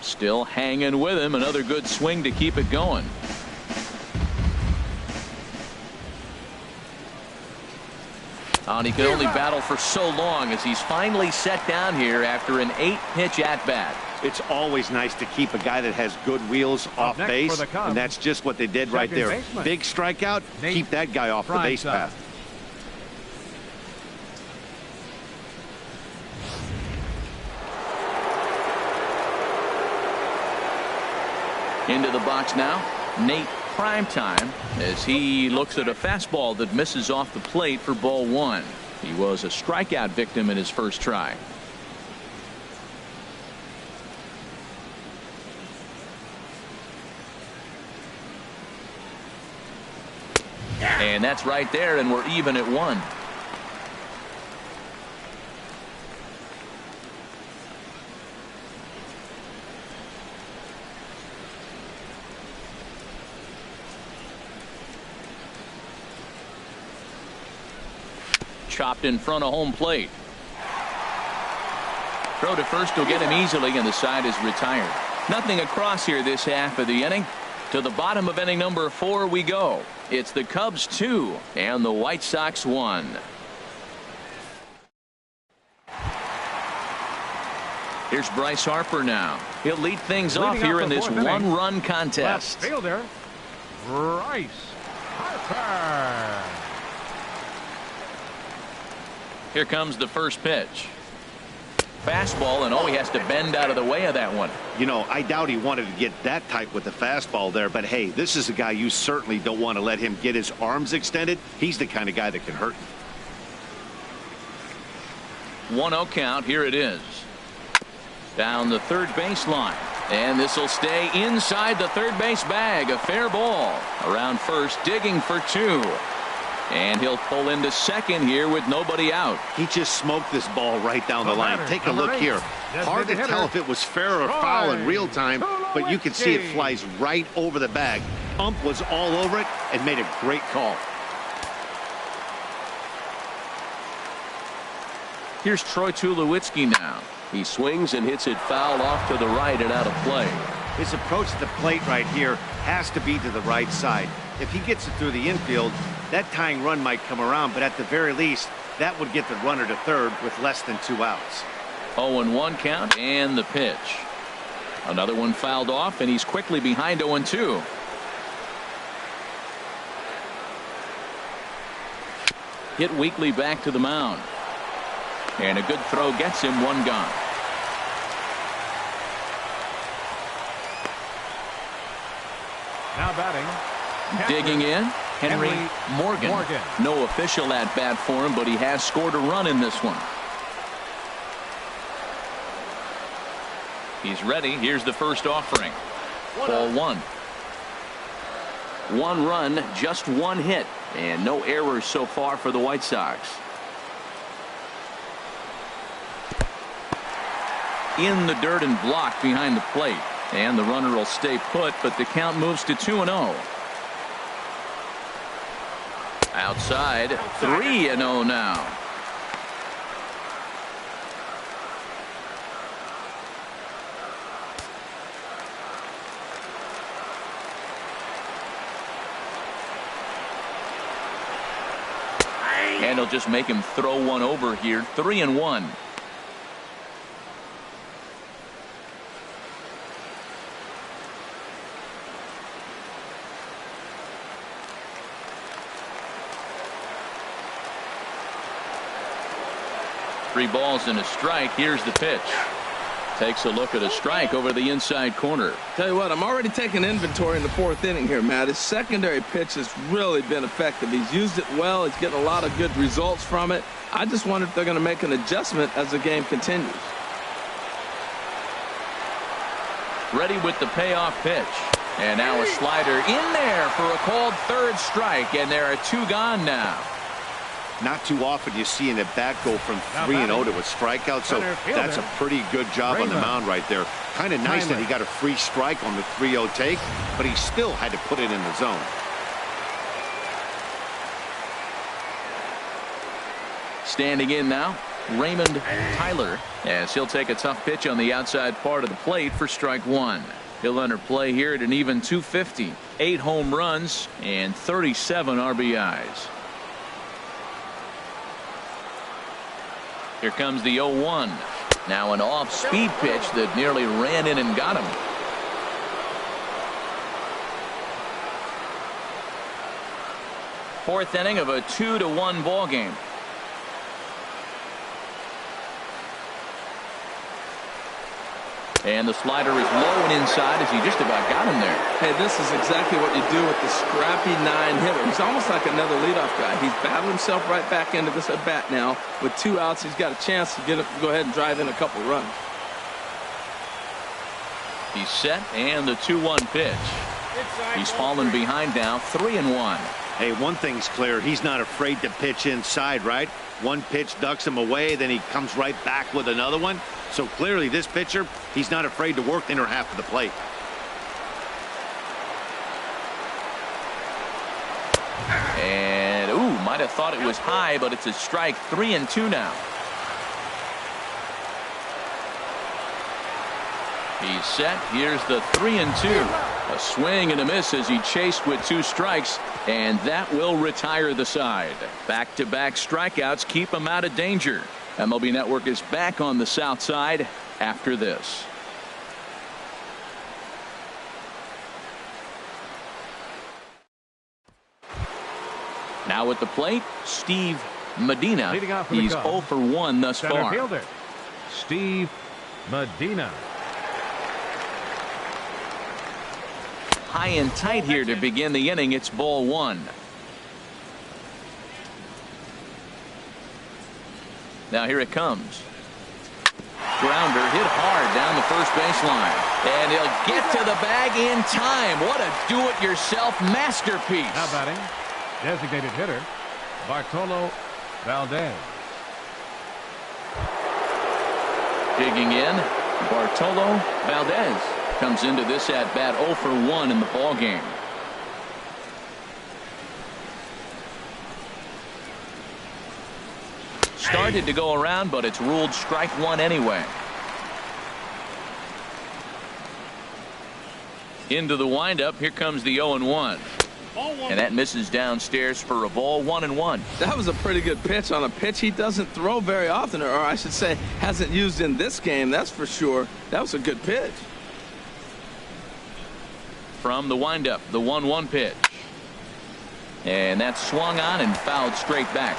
Still hanging with him. Another good swing to keep it going. And he could only battle for so long as he's finally set down here after an 8-pitch at-bat. It's always nice to keep a guy that has good wheels off base, and that's just what they did right there. Big strikeout, keep that guy off the base path. Into the box now, Nate Primetime, as he looks at a fastball that misses off the plate for ball 1. He was a strikeout victim in his first try. And that's right there, and we're even at 1. Chopped in front of home plate. Throw to first will get him easily, and the side is retired. Nothing across here this half of the inning. To the bottom of inning number 4 we go. It's the Cubs 2 and the White Sox 1. Here's Bryce Harper now. He'll lead things off here in this one-run contest. Left fielder, Bryce Harper. Here comes the first pitch. Fastball, and he has to bend out of the way of that one. You know, I doubt he wanted to get that tight with the fastball there, but hey, this is a guy you certainly don't want to let him get his arms extended. He's the kind of guy that can hurt you. 1-0 count. Here it is. Down the third baseline. And this will stay inside the third base bag. A fair ball. Around first, digging for 2. And he'll pull into second here with nobody out. He just smoked this ball right down the line. Take a look here. Hard to tell if it was fair or foul in real time, but you can see it flies right over the bag. Ump was all over it and made a great call. Here's Troy Tulowitzki now. He swings and hits it foul off to the right and out of play. His approach to the plate right here has to be to the right side. If he gets it through the infield, that tying run might come around, but at the very least, that would get the runner to third with less than 2 outs. 0-1 count, and the pitch. Another one fouled off, and he's quickly behind 0-2. Hit weakly back to the mound. And a good throw gets him 1 gone. Now batting. Digging in, Henry Morgan. No official at bat for him, but he has scored a run in this one. He's ready. Here's the first offering. Ball 1. 1 run, just 1 hit, and no errors so far for the White Sox. In the dirt and blocked behind the plate, and the runner will stay put, but the count moves to 2-0. Outside, 3-0 now. And he'll just make him throw one over here. 3-1. Three balls and a strike. Here's the pitch. Takes a look at a strike over the inside corner. Tell you what, I'm already taking inventory in the 4th inning here, Matt. His secondary pitch has really been effective. He's used it well. He's getting a lot of good results from it. I just wonder if they're going to make an adjustment as the game continues. Ready with the payoff pitch. And now a slider in there for a called 3rd strike. And there are 2 gone now. Not too often you see an at-bat go from 3-0 to a strikeout, so that's a pretty good job on the mound right there. Kind of nice that he got a free strike on the 3-0 take, but he still had to put it in the zone. Standing in now, Raymond Tyler, as he'll take a tough pitch on the outside part of the plate for strike 1. He'll enter play here at an even 250, 8 home runs, and 37 RBIs. Here comes the 0-1. Now an off-speed pitch that nearly ran in and got him. Fourth inning of a 2-1 ball game. And the slider is low and inside as he just about got him there. Hey, this is exactly what you do with the scrappy 9-hitter. He's almost like another leadoff guy. He's battled himself right back into this at bat now. With 2 outs, he's got a chance to go ahead and drive in a couple runs. He's set, and the 2-1 pitch. He's fallen behind now, 3-1. Hey, one thing's clear. He's not afraid to pitch inside, right? One pitch ducks him away, then he comes right back with another one. So clearly this pitcher, he's not afraid to work the inner half of the plate. And, ooh, might have thought it was high, but it's a strike. 3-2 now. He's set. Here's the 3-2. A swing and a miss as he chased with 2 strikes, and that will retire the side. Back-to-back strikeouts keep him out of danger. MLB Network is back on the south side after this. Now at the plate, Steve Medina. He's 0 for 1 thus far. Fielder, Steve Medina. High and tight here to begin the inning. It's ball 1. Now here it comes. Grounder hit hard down the first baseline. And he'll get to the bag in time. What a do-it-yourself masterpiece. Now batting, designated hitter, Bartolo Valdez. Digging in, Bartolo Valdez comes into this at bat 0 for 1 in the ball game. Started to go around, but it's ruled strike 1 anyway. Into the windup. Here comes the 0-1. And that misses downstairs for a ball. 1-1. That was a pretty good pitch on a pitch he doesn't throw very often, or I should say hasn't used in this game. That's for sure. That was a good pitch. From the windup, the 1-1 pitch. And that's swung on and fouled straight back.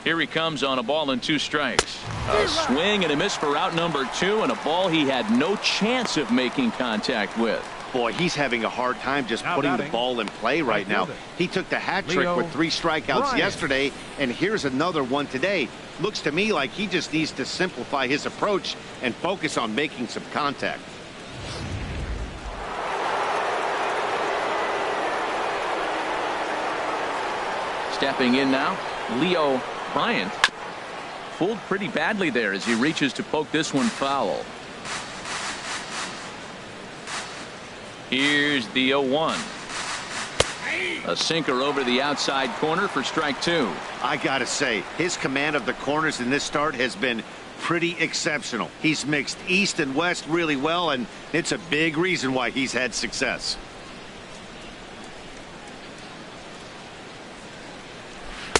Here he comes on a ball and 2 strikes. A swing and a miss for out number 2, and a ball he had no chance of making contact with. Boy, he's having a hard time just putting the ball in play right now. He took the hat trick with 3 strikeouts yesterday, and here's another one today. Looks to me like he just needs to simplify his approach and focus on making some contact. Stepping in now, Leo Bryant. Fooled pretty badly there as he reaches to poke this one foul. Here's the 0-1. A sinker over the outside corner for strike 2. I gotta say, his command of the corners in this start has been pretty exceptional. He's mixed east and west really well, and it's a big reason why he's had success.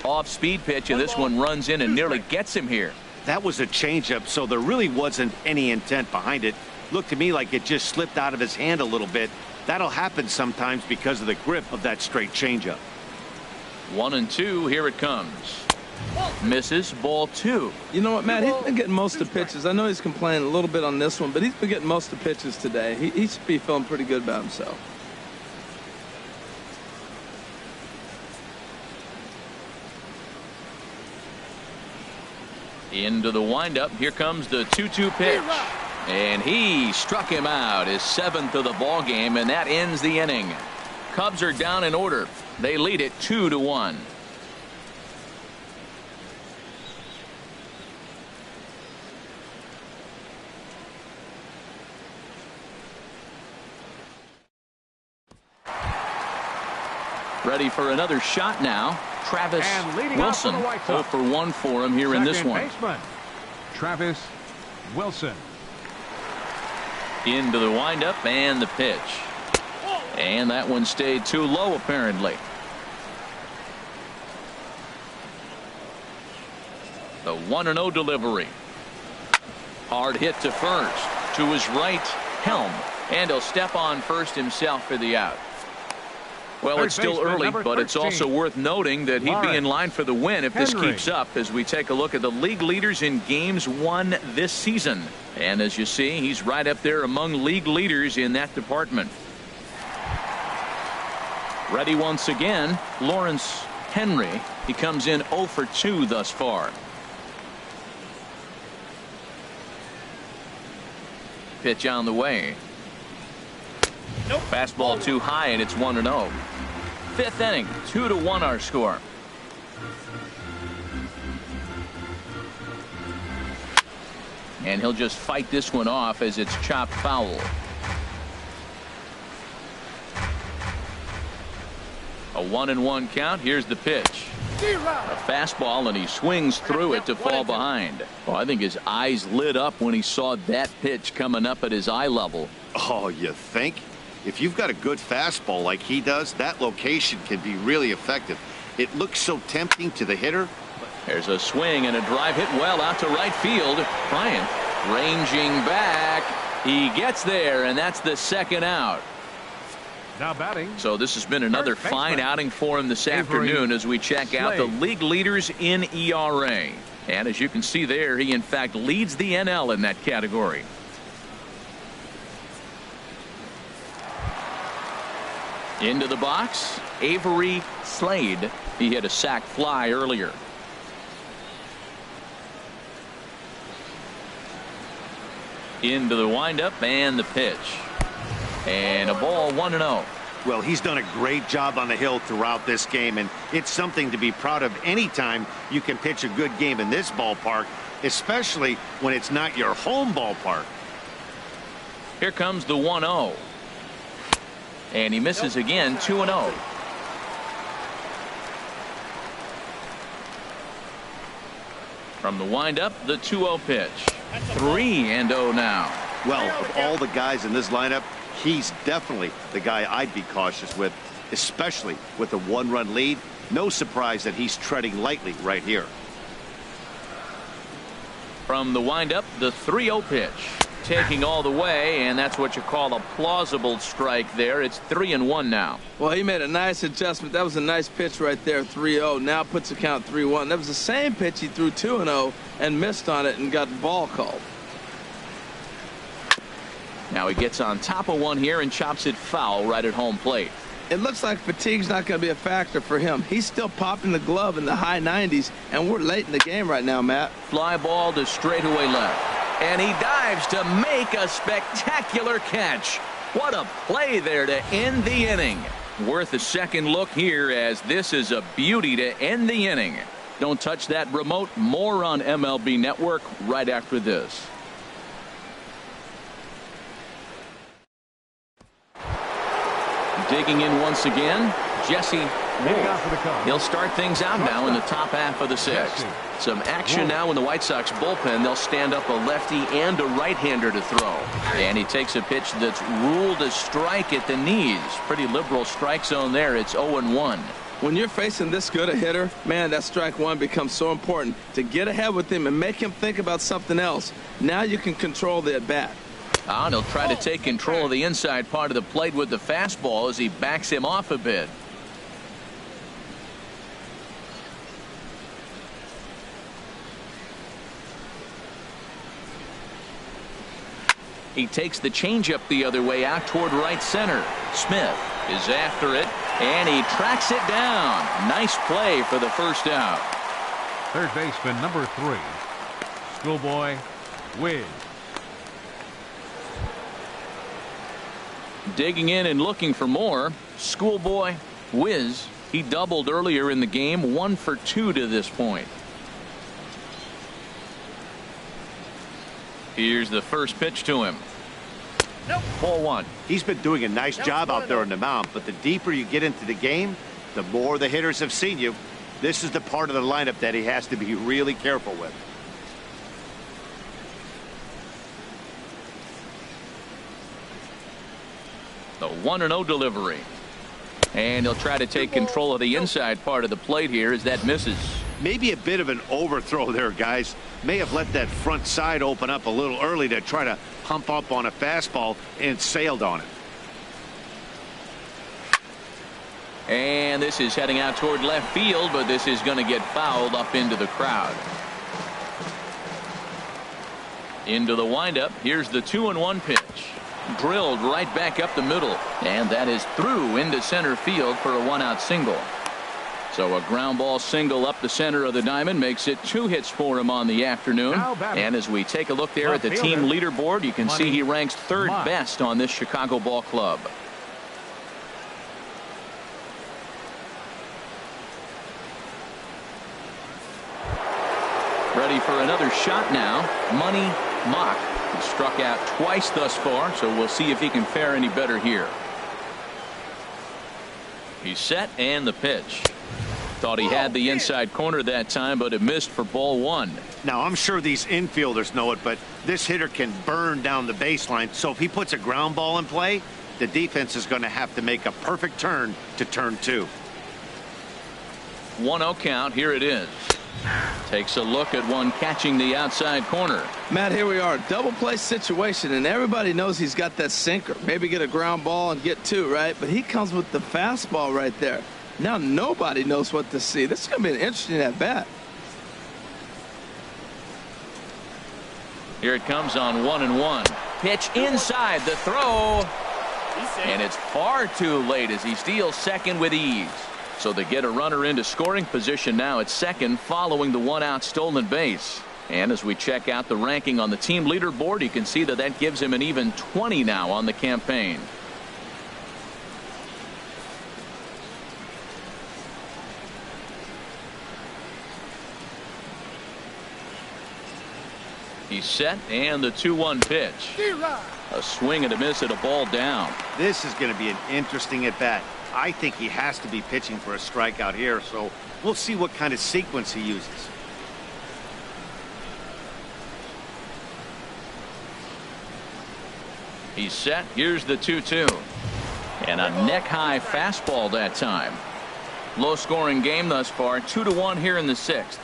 Off-speed pitch, and this one runs in and nearly gets him here. That was a changeup, so there really wasn't any intent behind it. Looked to me like it just slipped out of his hand a little bit. That'll happen sometimes because of the grip of that straight changeup. 1-2. Here it comes. Misses. Ball 2. You know what, Matt? He's been getting most of the pitches. I know he's complaining a little bit on this one, but he's been getting most of the pitches today. He should be feeling pretty good about himself. Into the windup. Here comes the 2-2 pitch. And he struck him out, his 7th of the ball game, and that ends the inning. Cubs are down in order. They lead it 2-1. Ready for another shot now. Travis Wilson. 0 for 1 for him here in this one. Baseman, Travis Wilson. Into the windup and the pitch. And that one stayed too low apparently. The 1-0 delivery. Hard hit to first. To his right, Helm. And he'll step on first himself for the out. Well, it's still early, but it's also worth noting that he'd be in line for the win if this keeps up as we take a look at the league leaders in games won this season. And as you see, he's right up there among league leaders in that department. Ready once again, Lawrence Henry. He comes in 0 for 2 thus far. Pitch on the way. Fastball too high, and it's 1-0. Fifth inning, 2-1 our score. And he'll just fight this one off as it's chopped foul. A 1-1 count. Here's the pitch. A fastball, and he swings through it to fall behind. Oh, I think his eyes lit up when he saw that pitch coming up at his eye level. Oh, you think? If you've got a good fastball like he does, that location can be really effective. It looks so tempting to the hitter. There's a swing and a drive hit well out to right field. Bryant ranging back. He gets there, and that's the second out. Now batting. So this has been another fine outing for him this afternoon as we check out the league leaders in ERA. And as you can see there, he in fact leads the NL in that category. Into the box, Avery Slade. He hit a sac fly earlier. Into the windup and the pitch. And a ball, 1-0. Well, he's done a great job on the hill throughout this game, and it's something to be proud of anytime you can pitch a good game in this ballpark, especially when it's not your home ballpark. Here comes the 1-0. And he misses again, 2-0. From the windup, the 2-0 pitch. 3-0 now. Well, of all the guys in this lineup, he's definitely the guy I'd be cautious with, especially with a one-run lead. No surprise that he's treading lightly right here. From the windup, the 3-0 pitch. Taking all the way, and that's what you call a plausible strike there. It's 3-1 now. Well, he made a nice adjustment. That was a nice pitch right there, 3-0. Now puts the count 3-1. That was the same pitch he threw 2-0 and missed on it and got the ball called. Now he gets on top of one here and chops it foul right at home plate. It looks like fatigue's not going to be a factor for him. He's still popping the glove in the high 90s, and we're late in the game right now, Matt. Fly ball to straightaway left. And he dives to make a spectacular catch. What a play there to end the inning. Worth a second look here, as this is a beauty to end the inning. Don't touch that remote. More on MLB Network right after this. Digging in once again, Jesse Wolf. He'll start things out now in the top half of the sixth. Some action now in the White Sox bullpen. They'll stand up a lefty and a right-hander to throw. And he takes a pitch that's ruled a strike at the knees. Pretty liberal strike zone there. It's 0-1. When you're facing this good a hitter, man, that strike one becomes so important to get ahead with him and make him think about something else. Now you can control the at-bat. And he'll try to take control of the inside part of the plate with the fastball as he backs him off a bit. He takes the changeup the other way out toward right center. Smith is after it, and he tracks it down. Nice play for the first out. Third baseman number 3, Schoolboy Wiz. Digging in and looking for more, Schoolboy Wiz. He doubled earlier in the game, 1 for 2 to this point. Here's the first pitch to him. Ball 1. He's been doing a nice job out there on the mound, but the deeper you get into the game, the more the hitters have seen you. This is the part of the lineup that he has to be really careful with. The 1-0 delivery. And he'll try to take control of the inside part of the plate here as that misses. Maybe a bit of an overthrow there, guys. May have let that front side open up a little early to try to hump up on a fastball and sailed on it. And this is heading out toward left field, but this is going to get fouled up into the crowd. Into the windup. Here's the 2-1 pitch. Drilled right back up the middle, and that is through into center field for a 1-out single. So a ground ball single up the center of the diamond makes it 2 hits for him on the afternoon. And as we take a look there at the team leaderboard, you can see he ranks 3rd best on this Chicago ball club. ready for another shot now. Money Mock. He struck out twice thus far, so we'll see if he can fare any better here. He's set, and the pitch. Thought he had the inside corner that time, but it missed for ball one. Now, I'm sure these infielders know it, but this hitter can burn down the baseline. So if he puts a ground ball in play, the defense is going to have to make a perfect turn to turn two. 1-0 count. Here it is. Takes a look at one catching the outside corner. Matt, here we are, double play situation, and everybody knows he's got that sinker. Maybe get a ground ball and get two, right? But he comes with the fastball right there. Now nobody knows what to see. This is going to be an interesting at bat. Here it comes on 1-1. Pitch inside the throw. And it's far too late as he steals second with ease. So they get a runner into scoring position now at second following the one-out stolen base. And as we check out the ranking on the team leaderboard, you can see that that gives him an even 20 now on the campaign. He's set, and the 2-1 pitch. A swing and a miss at a ball down. This is going to be an interesting at bat. I think he has to be pitching for a strikeout here, so we'll see what kind of sequence he uses. He's set. Here's the 2-2. And a neck-high fastball that time. Low-scoring game thus far. 2-1 here in the sixth.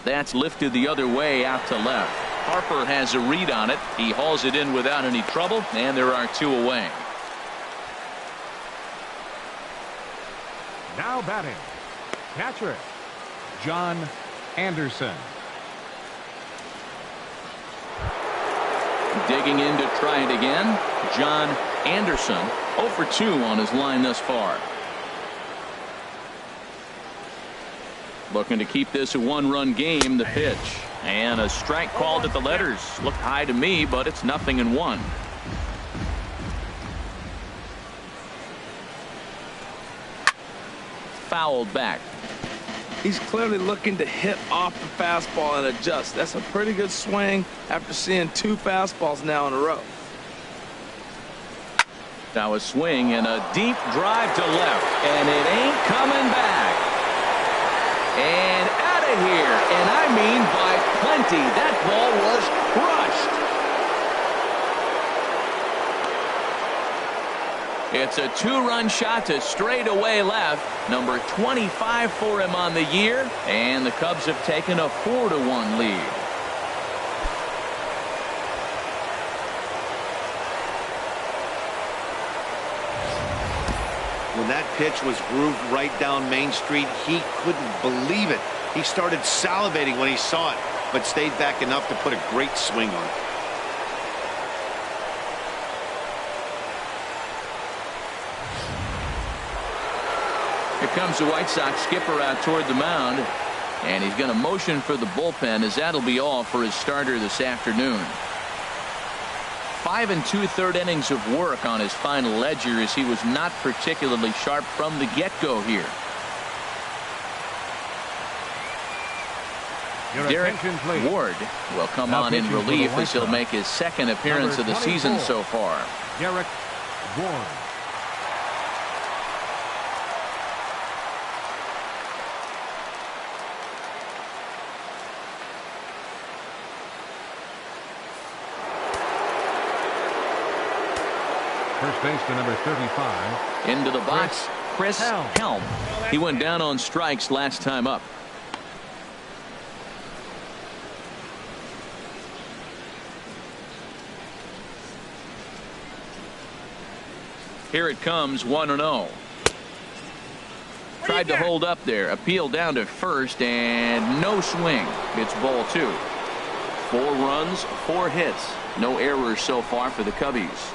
That's lifted the other way out to left. Harper has a read on it. He hauls it in without any trouble, and there are two away. Now batting, catcher, John Anderson. Digging in to try it again. John Anderson 0 for 2 on his line thus far. Looking to keep this a one-run game. The pitch. And a strike called at the letters. Looked high to me, but it's 0-1. Fouled back. He's clearly looking to hit off the fastball and adjust. That's a pretty good swing after seeing two fastballs now in a row. Now a swing and a deep drive to left. And it ain't coming back. And out of here. And I mean by plenty. That ball was crushed. It's a two-run shot to straightaway left. Number 25 for him on the year. And the Cubs have taken a 4-1 lead. When that pitch was grooved right down Main Street, he couldn't believe it. He started salivating when he saw it, but stayed back enough to put a great swing on it. Here comes the White Sox skipper out toward the mound, and he's going to motion for the bullpen, as that'll be all for his starter this afternoon. 5 2/3 innings of work on his final ledger, as he was not particularly sharp from the get-go here. Derek Ward will come on in relief as he'll make his second appearance of the season so far. Derek Ward. First baseman number 35. Into the box, Chris Helm. He went down on strikes last time up. Here it comes, 1-0. Tried to hold up there. Appeal down to first, and no swing. It's ball 2. 4 runs, 4 hits. No errors so far for the Cubbies.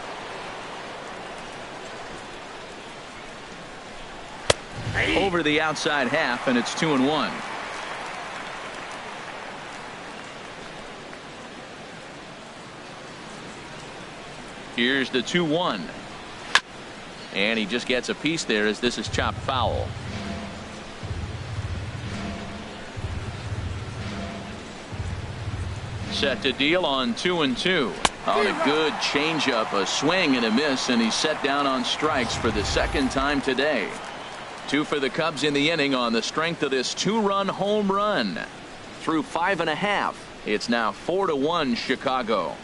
Over the outside half, and it's 2-1. Here's the 2-1. And he just gets a piece there as this is chopped foul. Set to deal on 2-2. On a good changeup, a swing and a miss, and he's set down on strikes for the second time today. 2 for the Cubs in the inning on the strength of this 2-run home run. Through 5.5, it's now 4-1 Chicago.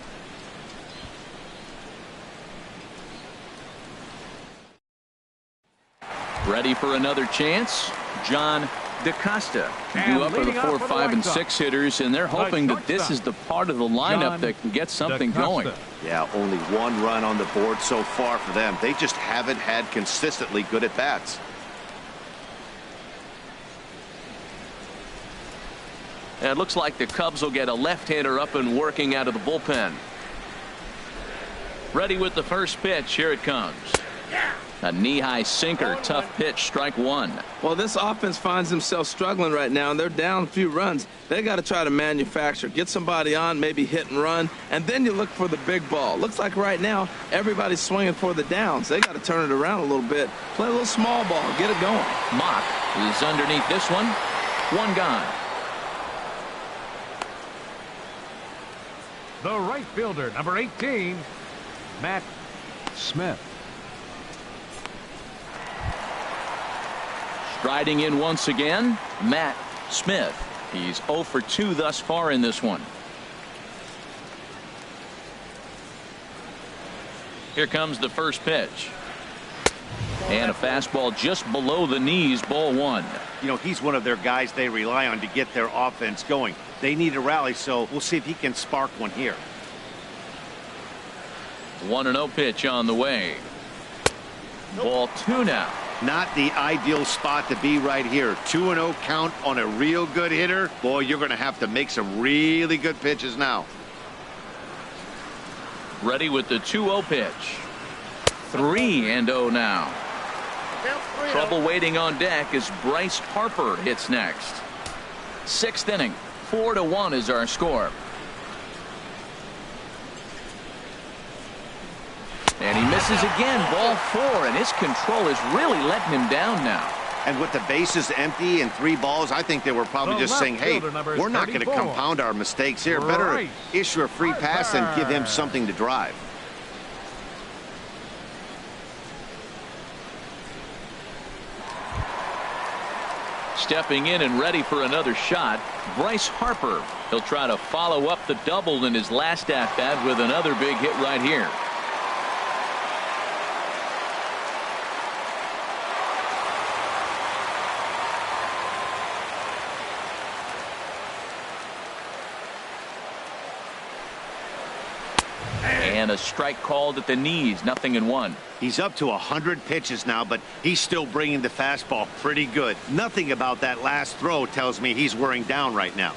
Ready for another chance? John DeCosta can do up for the 4, 5, and 6 hitters, and they're hoping that this is the part of the lineup that can get something going. Yeah, only 1 run on the board so far for them. They just haven't had consistently good at bats. And it looks like the Cubs will get a left-hander up and working out of the bullpen. Ready with the first pitch. Here it comes. A knee-high sinker. Tough pitch. Strike 1. Well, this offense finds themselves struggling right now, and they're down a few runs. They got to try to manufacture, get somebody on, maybe hit and run, and then you look for the big ball. Looks like right now everybody's swinging for the downs. They got to turn it around a little bit, play a little small ball, get it going. Mock is underneath this one. 1 gone. The right fielder, number 18, Matt Smith. Striding in once again, Matt Smith. He's 0 for 2 thus far in this one. Here comes the first pitch. And a fastball just below the knees, ball 1. You know, he's one of their guys they rely on to get their offense going. They need a rally, so we'll see if he can spark one here. 1-0 pitch on the way. Ball 2 now. Not the ideal spot to be right here. 2-0 count on a real good hitter. Boy, you're going to have to make some really good pitches now. Ready with the 2-0 pitch. 3-0 now. Trouble waiting on deck as Bryce Harper hits next. 6th inning. 4-1 is our score. And he misses again, ball 4, and his control is really letting him down now. And with the bases empty and 3 balls, I think they were probably just saying, hey, we're not going to compound our mistakes here. Better issue a free pass and give him something to drive. Stepping in and ready for another shot, Bryce Harper. He'll try to follow up the double in his last at-bat with another big hit right here. And a strike called at the knees. 0-1. He's up to 100 pitches now, but he's still bringing the fastball pretty good. Nothing about that last throw tells me he's wearing down right now.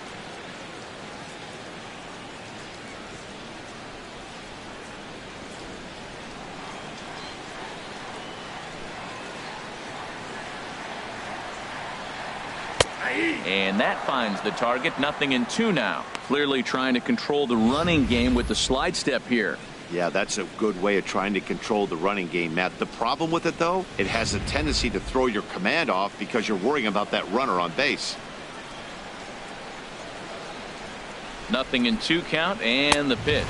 And that finds the target. 0-2 now. Clearly trying to control the running game with the slide step here. Yeah, that's a good way of trying to control the running game, Matt. The problem with it, though, it has a tendency to throw your command off because you're worrying about that runner on base. 0-2 count, and the pitch.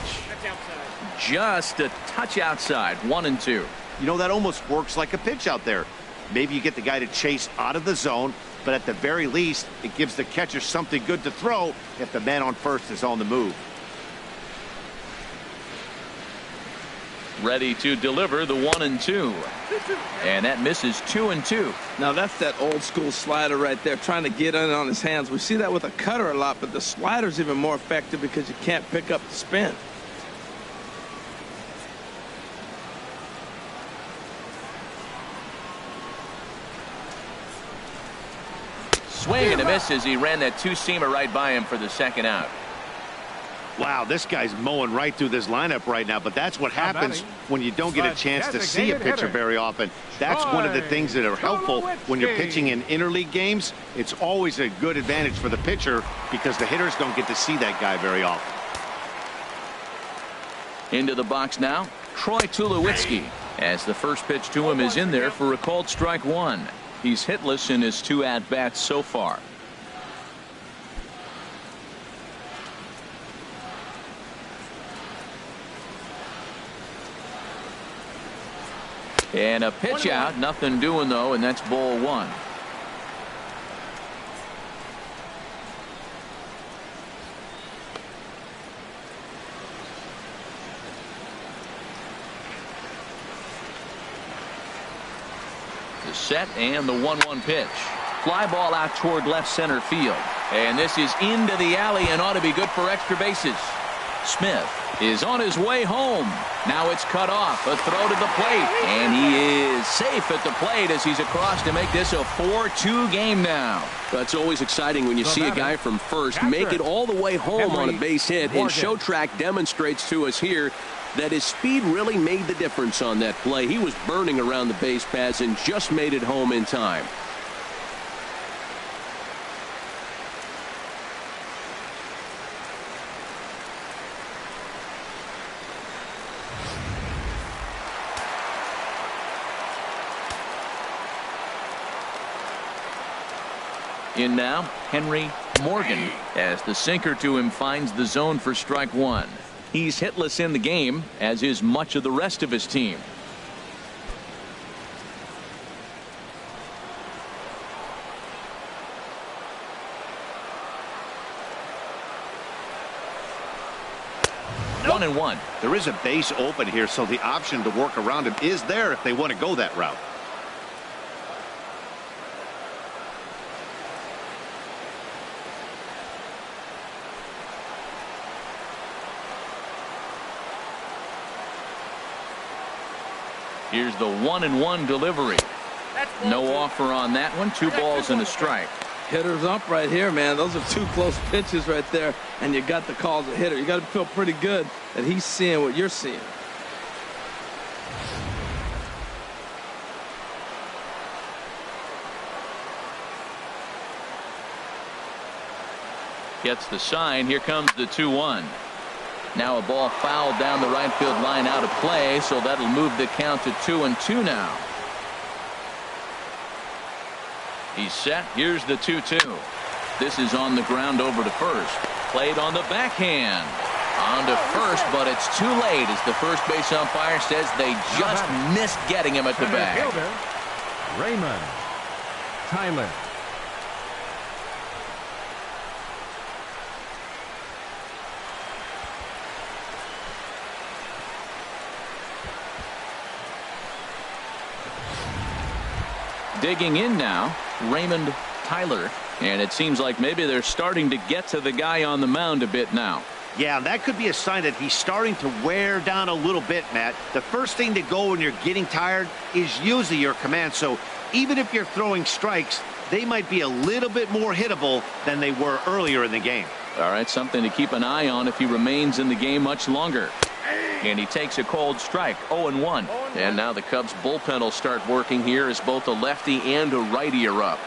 Just a touch outside. 1-2. You know, that almost works like a pitch out there. Maybe you get the guy to chase out of the zone, but at the very least, it gives the catcher something good to throw if the man on first is on the move. Ready to deliver the 1-2. And that misses. 2-2. Now that's that old school slider right there, trying to get in on his hands. We see that with a cutter a lot, but the slider's even more effective because you can't pick up the spin. Swing and a miss as he ran that 2-seamer right by him for the second out. Wow, this guy's mowing right through this lineup right now, but that's what happens when you don't get a chance to see a pitcher very often. That's one of the things that are helpful when you're pitching in interleague games. It's always a good advantage for the pitcher because the hitters don't get to see that guy very often. Into the box now, Troy Tulowitzki. as the first pitch to him is in there for a called strike one. He's hitless in his 2 at-bats so far. And a pitch out, nothing doing though, and that's ball one. The set and the 1-1 pitch. Fly ball out toward left center field. And this is into the alley and ought to be good for extra bases. Smith is on his way home. Now it's cut off. A throw to the plate. And he is safe at the plate as he's across to make this a 4-2 game now. That's always exciting when you see a guy from first make it all the way home on a base hit. And Showtrack demonstrates to us here that his speed really made the difference on that play. He was burning around the base paths and just made it home in time. In now, Henry Morgan, as the sinker to him finds the zone for strike one. He's hitless in the game, as is much of the rest of his team. Nope. 1-1. There is a base open here, so the option to work around him is there if they want to go that route. Here's the 1-1 delivery. No offer on that one. 2 balls and a strike. Hitter's up right here, man. Those are 2 close pitches right there, and you got the call as a hitter. You got to feel pretty good that he's seeing what you're seeing. Gets the sign. Here comes the 2-1. Now a ball fouled down the right field line out of play, so that'll move the count to 2-2 now. He's set. Here's the 2-2. This is on the ground over to first. Played on the backhand. On to first, but it's too late as the first base umpire says they just missed getting him at the bag. Raymond Tyler. Digging in now, Raymond Tyler, and it seems like maybe they're starting to get to the guy on the mound a bit now. Yeah, that could be a sign that he's starting to wear down a little bit, Matt. The first thing to go when you're getting tired is usually your command. So even if you're throwing strikes, they might be a little bit more hittable than they were earlier in the game. All right, something to keep an eye on if he remains in the game much longer. And he takes a cold strike. 0-1. And now the Cubs bullpen will start working here as both a lefty and a righty are up.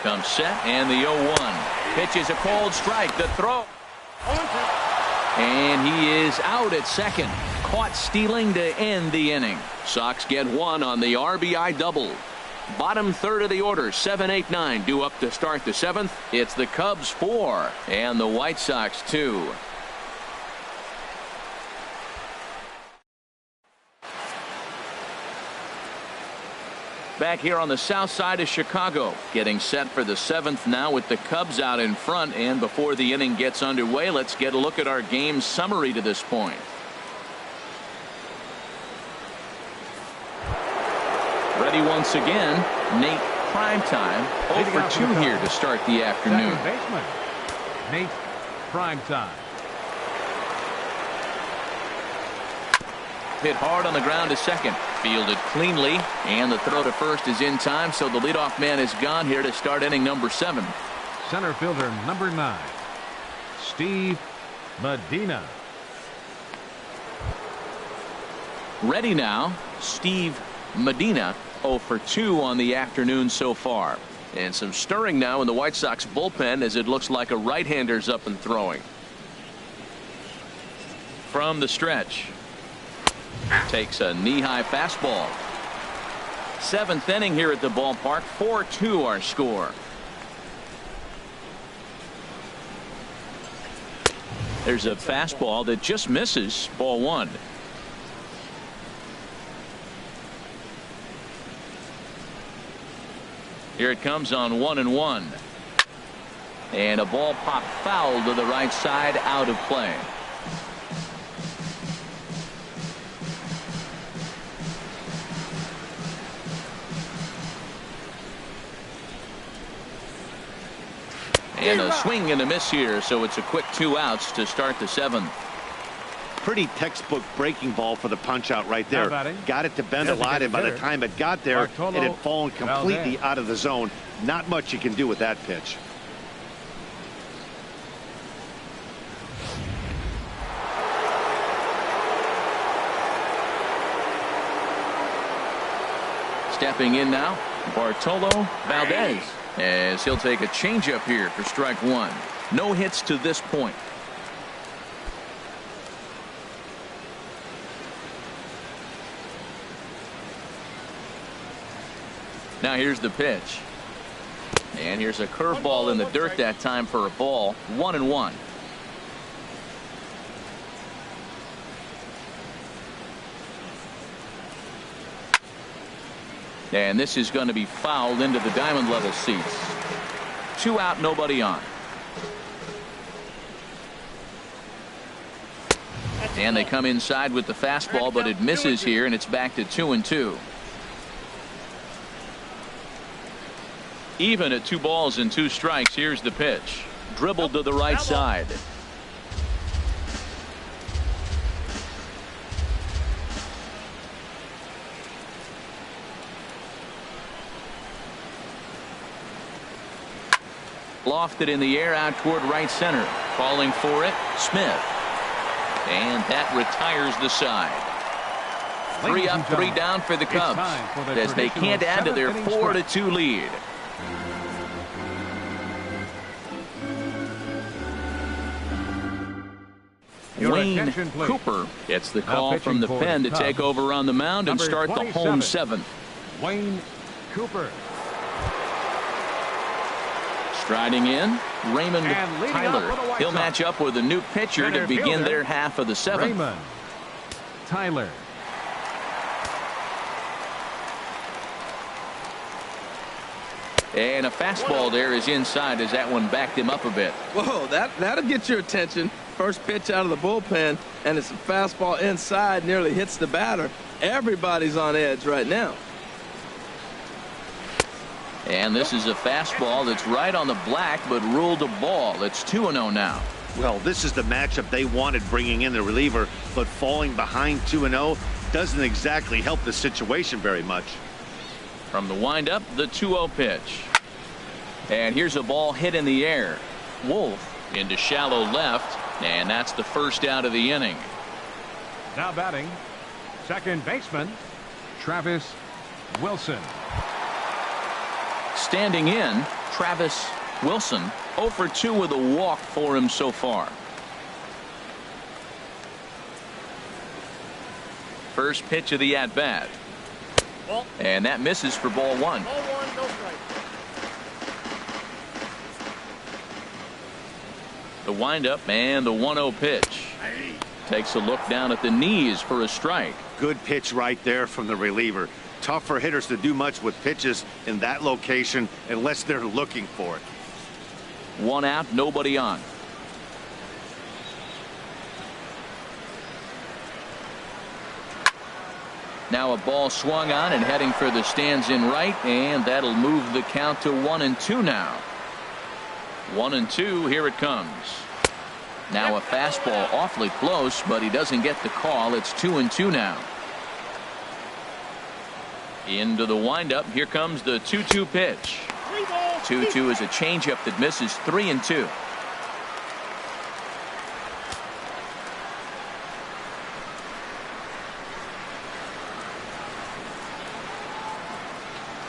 Comes set and the 0-1. Pitches a cold strike. The throw. And he is out at second. Caught stealing to end the inning. Sox get 1 on the RBI double. Bottom third of the order, 7, 8, 9 due up to start the 7th. It's the Cubs 4 and the White Sox 2. Back here on the south side of Chicago, getting set for the 7th now with the Cubs out in front. And before the inning gets underway, let's get a look at our game summary to this point. Ready once again, Nate Primetime, 0 for 2 here to start the afternoon. Baseman, Nate Primetime. Hit hard on the ground to second. Fielded cleanly, and the throw to first is in time, so the leadoff man is gone here to start inning number 7. Center fielder number 9, Steve Medina. Ready now, Steve Medina, 0 for 2 on the afternoon so far. And some stirring now in the White Sox bullpen as it looks like a right-hander's up and throwing. From the stretch. Takes a knee-high fastball. 7th inning here at the ballpark. 4-2 our score. There's a fastball that just misses. Ball 1. Here it comes on 1-1. And a ball popped foul to the right side, out of play. And a swing and a miss here, so it's a quick 2 outs to start the 7th. Pretty textbook breaking ball for the punch out right there. Got it to bend a lot, and by the time it got there, it had fallen completely out of the zone. Not much you can do with that pitch. Stepping in now, Bartolo Valdez, as he'll take a changeup here for strike 1. No hits to this point. Now here's the pitch. And here's a curveball in the dirt that time for a ball. 1-1. And this is going to be fouled into the diamond level seats. 2 out, nobody on. And they come inside with the fastball, but it misses here, and it's back to 2-2. Even at 2 balls and 2 strikes. Here's the pitch. Dribbled to the right side. Lofted in the air out toward right center. Calling for it, Smith. And that retires the side. 3 up, 3 down for the Cubs, as they can't add to their 4-2 lead. Wayne Cooper gets the call from the pen to take over on the mound and start the home 7th. Wayne Cooper. Striding in, Raymond Tyler. He'll match up with a new pitcher to begin their half of the 7th. Raymond Tyler. And a fastball there is inside as that one backed him up a bit. Whoa, that'll get your attention. First pitch out of the bullpen, and it's a fastball inside, nearly hits the batter. Everybody's on edge right now. And this is a fastball that's right on the black, but ruled a ball. It's 2-0 now. Well, this is the matchup they wanted, bringing in the reliever, but falling behind 2-0 doesn't exactly help the situation very much. From the windup, the 2-0 pitch. And here's a ball hit in the air. Wolf into shallow left, and that's the first out of the inning. Now batting, second baseman, Travis Wilson. Standing in, Travis Wilson, 0 for 2 with a walk for him so far. First pitch of the at-bat. And that misses for ball 1. The windup and the 1-0 pitch. Takes a look down at the knees for a strike. Good pitch right there from the reliever. Tough for hitters to do much with pitches in that location unless they're looking for it. 1 out, nobody on. Now a ball swung on and heading for the stands in right, and that'll move the count to 1-2 now. 1-2, here it comes. Now a fastball awfully close, but he doesn't get the call. It's 2-2 now. Into the windup. Here comes the 2-2 pitch. 2-2 is a changeup that misses. 3-2.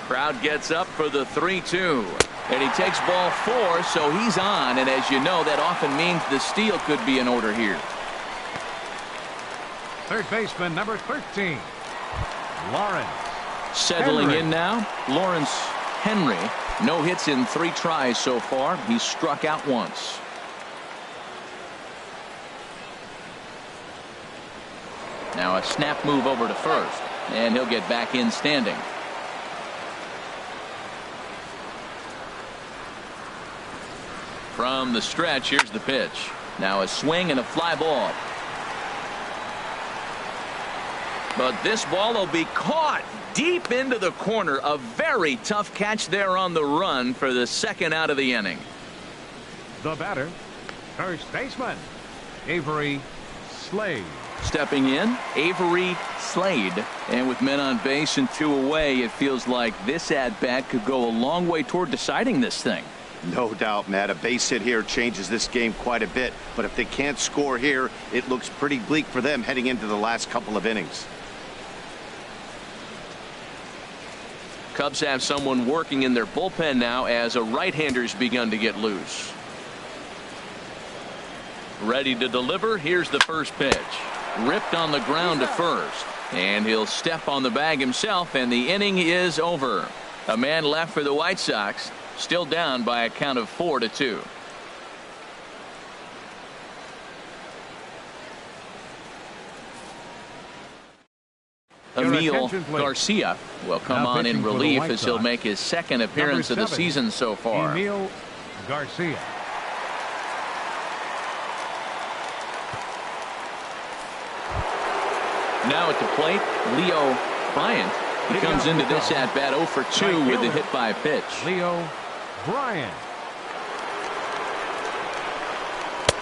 Crowd gets up for the 3-2. And he takes ball 4, so he's on. And as you know, that often means the steal could be in order here. Third baseman, number 13, Lawrence. Settling Henry. in now, Lawrence Henry. No hits in 3 tries so far. He's struck out once. Now a snap move over to first, and he'll get back in standing. From the stretch, here's the pitch. Now a swing and a fly ball. But this ball will be caught deep into the corner. A very tough catch there on the run for the second out of the inning. The batter, first baseman, Avery Slade. Stepping in, Avery Slade. And with men on base and 2 away, it feels like this at-bat could go a long way toward deciding this thing. No doubt, Matt. A base hit here changes this game quite a bit. But if they can't score here, it looks pretty bleak for them heading into the last couple of innings. Cubs have someone working in their bullpen now as a right-hander's begun to get loose. Ready to deliver. Here's the first pitch. Ripped on the ground to first. And he'll step on the bag himself, and the inning is over. A man left for the White Sox, still down by a count of 4-2. Emil Garcia will come on in relief as he'll make his second appearance of the season so far. Emil Garcia. Now at the plate, Leo Bryant. He comes into this at bat 0 for 2 with a hit by pitch. Leo Bryant.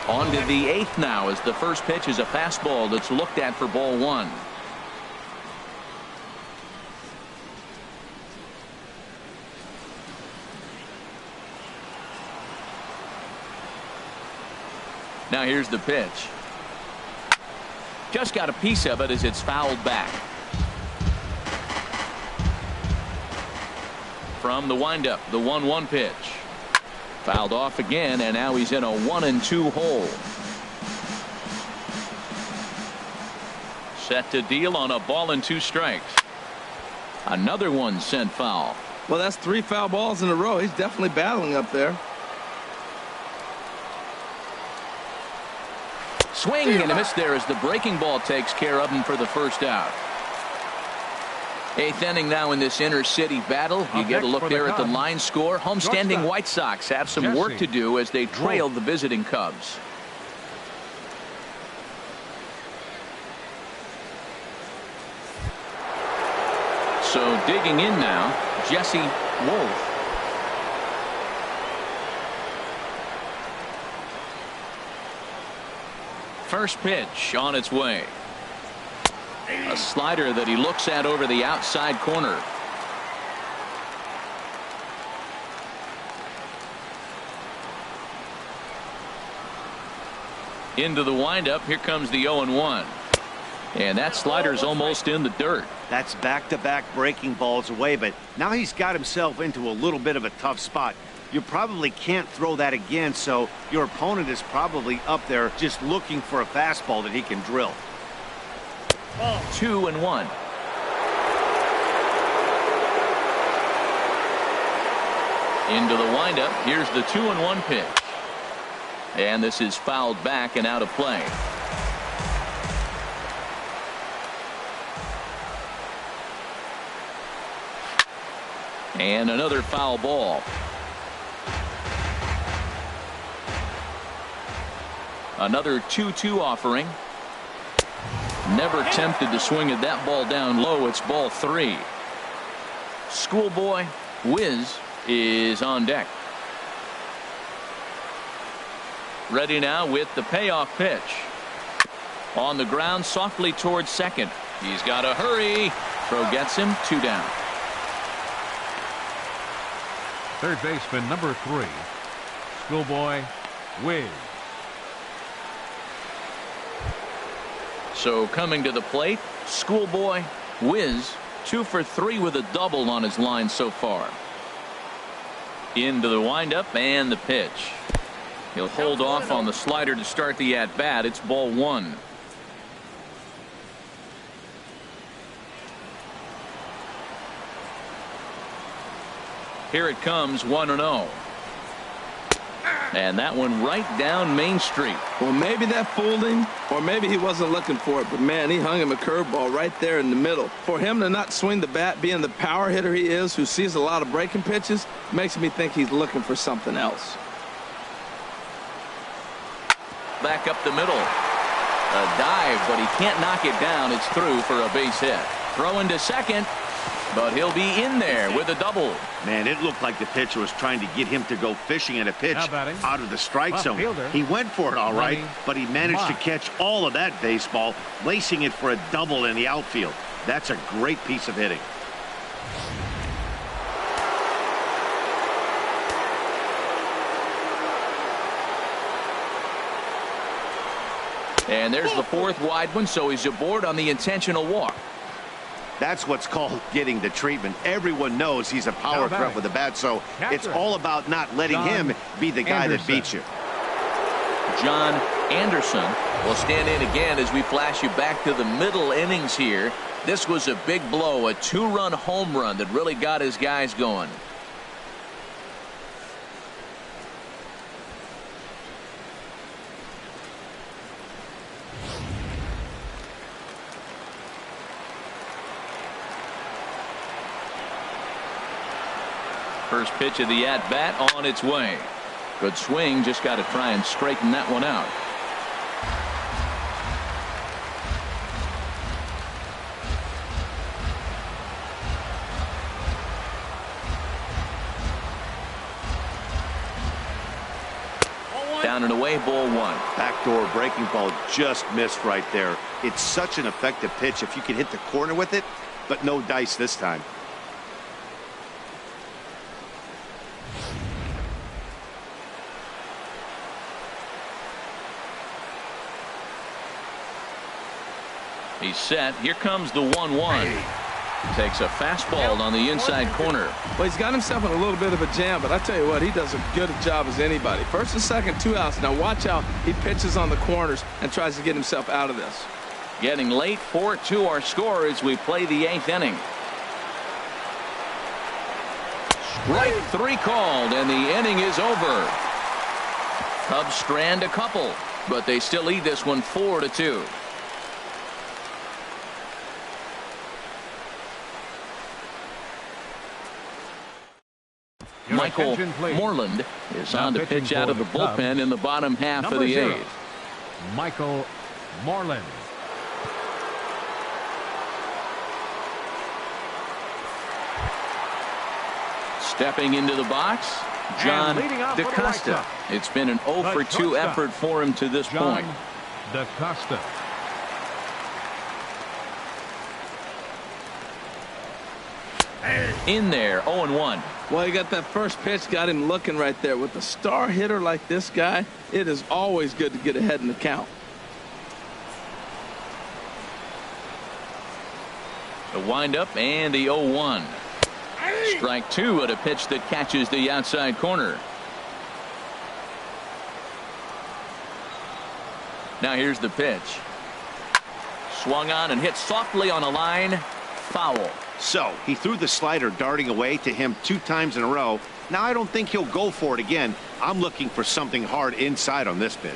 On to the 8th now as the first pitch is a fastball that's looked at for ball 1. Now here's the pitch. Just got a piece of it as it's fouled back. From the windup, the 1-1 pitch. Fouled off again, and now he's in a 1-2 hole. Set to deal on a ball and 2 strikes. Another one sent foul. Well, that's 3 foul balls in a row. He's definitely battling up there. Swing and a miss there as the breaking ball takes care of him for the first out. 8th inning now in this inner city battle. You get a look there at the line score. Homestanding White Sox have some work to do as they trail the visiting Cubs. So digging in now, Jesse Wolf. First pitch on its way. A slider that he looks at over the outside corner. Into the windup. Here comes the 0-1. And that slider's almost in the dirt. That's back-to-back breaking balls away, but now he's got himself into a little bit of a tough spot. You probably can't throw that again, so your opponent is probably up there just looking for a fastball that he can drill. 2-1. Into the windup. Here's the 2-1 pitch. And this is fouled back and out of play. And another foul ball. Another 2-2 offering. Never tempted to swing at that ball down low. It's ball 3. Schoolboy Wiz is on deck. Ready now with the payoff pitch. On the ground softly towards second. He's got to hurry. Throw gets him. 2 down. Third baseman, number 3, Schoolboy Wiz. So coming to the plate, Schoolboy Wiz, 2 for 3 with a double on his line so far. Into the windup and the pitch. He'll hold off on the slider to start the at-bat. It's ball 1. Here it comes, 1-0. And that one right down Main Street. Well, maybe that fooled him, or maybe he wasn't looking for it. But, man, he hung him a curveball right there in the middle. For him to not swing the bat, being the power hitter he is, who sees a lot of breaking pitches, makes me think he's looking for something else. Back up the middle. A dive, but he can't knock it down. It's through for a base hit. Throw into second, but he'll be in there with a double. Man, it looked like the pitcher was trying to get him to go fishing at a pitch out of the strike zone. He went for it all right, but he managed to catch all of that baseball, lacing it for a double in the outfield. That's a great piece of hitting. And there's the fourth wide one, so he's aboard on the intentional walk. That's what's called getting the treatment. Everyone knows he's a power threat with the bat, so it's all about not letting him be the guy that beats you. John Anderson will stand in again as we flash you back to the middle innings here. This was a big blow, a two-run home run that really got his guys going. First pitch of the at-bat on its way. Good swing, just got to try and straighten that one out. Down and away, ball one. Backdoor breaking ball just missed right there. It's such an effective pitch if you can hit the corner with it, but no dice this time. He's set. Here comes the 1-1. Takes a fastball on the inside corner. Well, he's got himself in a little bit of a jam, but I tell you what, he does a good job as anybody. First and second, 2 outs. Now watch out. He pitches on the corners and tries to get himself out of this. Getting late, 4-2 our score as we play the 8th inning. Strike 3 called, and the inning is over. Cubs strand a couple, but they still lead this one 4-2. Michael Moreland is on to pitch out of the bullpen in the bottom half of the 8th. Michael Moreland. Stepping into the box, John DaCosta. It's been an 0-for-2 effort for him to this point. DaCosta. In there, 0-1. Well, he got that first pitch, got him looking right there. With a star hitter like this guy, it is always good to get ahead in the count. The windup and the 0-1. Strike 2 at a pitch that catches the outside corner. Now here's the pitch. Swung on and hit softly on a line. Foul. So he threw the slider darting away to him 2 times in a row. Now I don't think he'll go for it again. I'm looking for something hard inside on this pitch.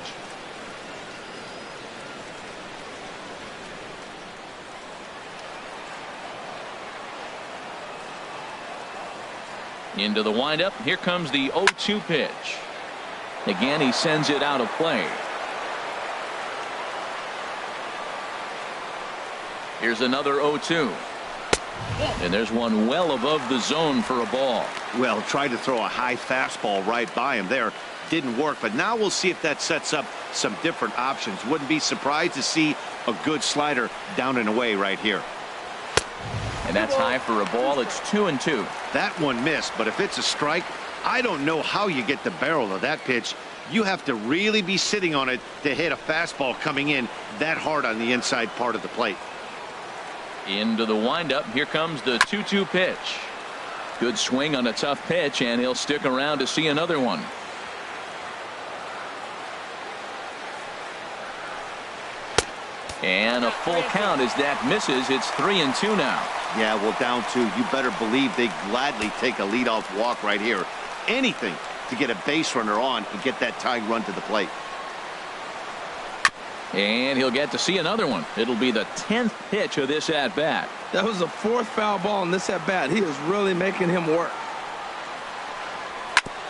Into the windup. Here comes the 0-2 pitch. Again, he sends it out of play. Here's another 0-2. And there's one well above the zone for a ball. Well, tried to throw a high fastball right by him there. Didn't work, but now we'll see if that sets up some different options. Wouldn't be surprised to see a good slider down and away right here. And that's high for a ball. It's 2-2. That one missed, but if it's a strike, I don't know how you get the barrel of that pitch. You have to really be sitting on it to hit a fastball coming in that hard on the inside part of the plate. Into the windup. Here comes the 2-2 pitch. Good swing on a tough pitch, and he'll stick around to see another one. And a full count as that misses. It's 3-2 now. Yeah, well, down 2. You better believe they gladly take a leadoff walk right here. Anything to get a base runner on and get that tying run to the plate. And he'll get to see another one. It'll be the 10th pitch of this at-bat. That was the 4th foul ball in this at-bat. He is really making him work.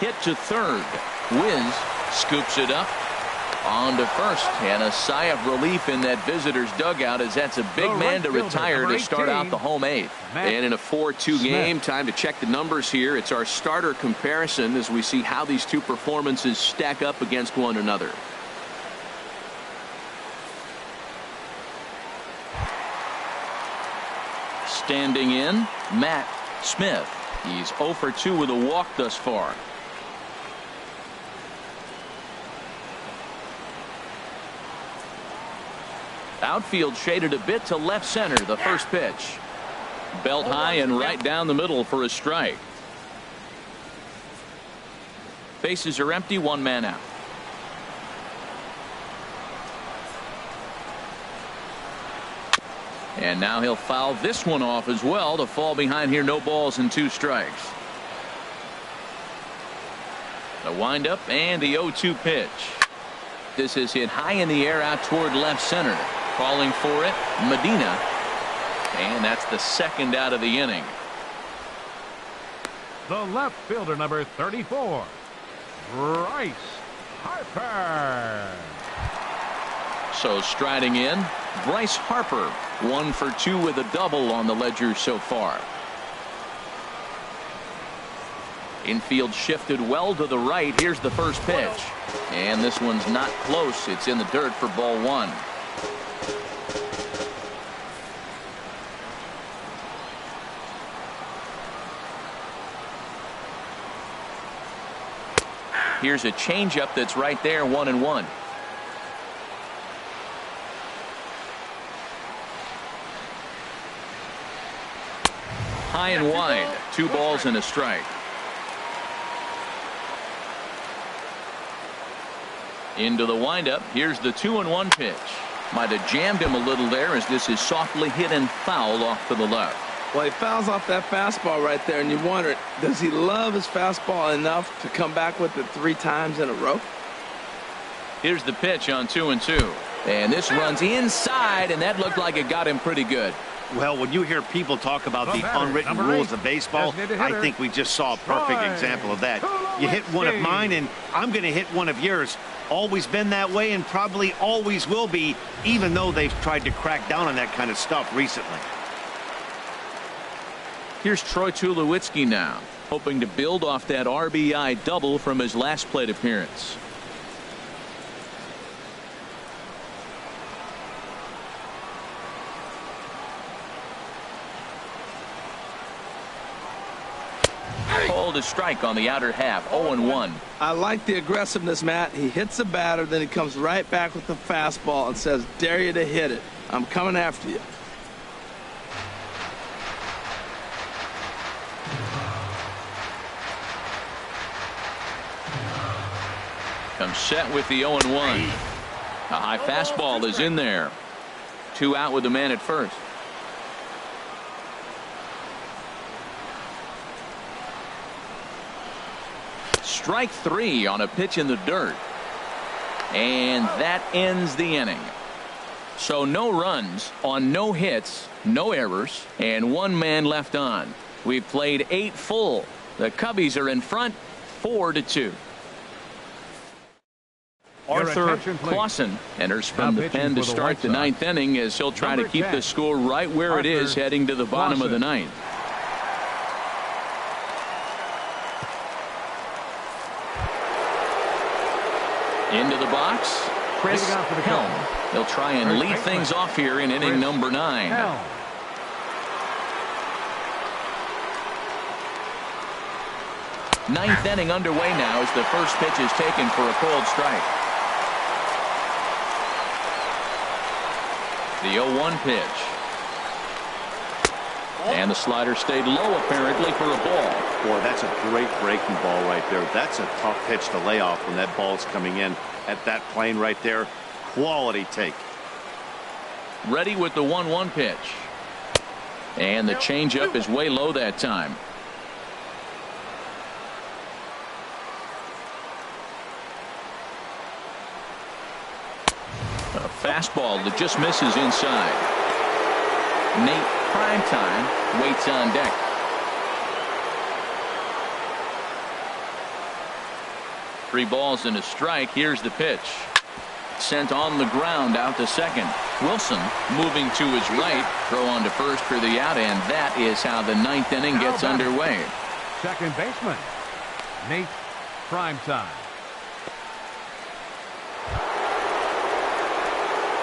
Hit to third. Wiz scoops it up. On to first, and a sigh of relief in that visitor's dugout, as that's a big man to retire to start out the home 8th. And in a 4-2 game, time to check the numbers here. It's our starter comparison as we see how these two performances stack up against one another. Standing in, Matt Smith. He's 0 for 2 with a walk thus far. Outfield shaded a bit to left center. The first pitch. Belt high and right down the middle for a strike. Bases are empty. 1 man out. And now he'll foul this one off as well to fall behind here. No balls and 2 strikes. The windup and the 0-2 pitch. This is hit high in the air out toward left center. Calling for it, Medina. And that's the 2nd out of the inning. The left fielder, number 34, Bryce Harper. So striding in, Bryce Harper. 1 for 2 with a double on the ledger so far. Infield shifted well to the right. Here's the first pitch. And this one's not close. It's in the dirt for ball 1. Here's a changeup that's right there, 1-1. High and wide, 2 balls and a strike. Into the windup. Here's the 2-1 pitch. Might have jammed him a little there as this is softly hit and fouled off to the left. Well, he fouls off that fastball right there, and you wonder, does he love his fastball enough to come back with it 3 times in a row? Here's the pitch on 2-2. And this runs inside, and that looked like it got him pretty good. Well, when you hear people talk about the unwritten rules of baseball, I think we just saw a perfect example of that. You hit one of mine, and I'm going to hit one of yours. Always been that way and probably always will be, even though they've tried to crack down on that kind of stuff recently. Here's Troy Tulowitzki now, hoping to build off that RBI double from his last plate appearance. Called a strike on the outer half. 0-1. I like the aggressiveness, Matt. He hits the batter, then he comes right back with the fastball and says, dare you to hit it. I'm coming after you. Comes set with the 0-1. A high fastball is in there. 2 out with the man at first. Strike 3 on a pitch in the dirt. And that ends the inning. So no runs on no hits, no errors, and 1 man left on. We've played 8 full. The Cubbies are in front 4-2. Arthur Clausen enters from the pen to start the 9th inning as he'll try to keep the score right where it is heading to the bottom of the 9th. Into the box, Chris Helm. They'll try and lead things off here in inning number 9. Ninth inning underway now as the first pitch is taken for a called strike. The 0-1 pitch. And the slider stayed low apparently for a ball. Boy, that's a great breaking ball right there. That's a tough pitch to lay off when that ball's coming in at that plane right there. Quality take. Ready with the 1-1 pitch. And the changeup is way low that time. A fastball that just misses inside. Nate Primetime waits on deck. Three balls and a strike. Here's the pitch. Sent on the ground out to second. Wilson moving to his right. Throw on to first for the out, and that is how the ninth inning gets underway. Second baseman, Nate Primetime.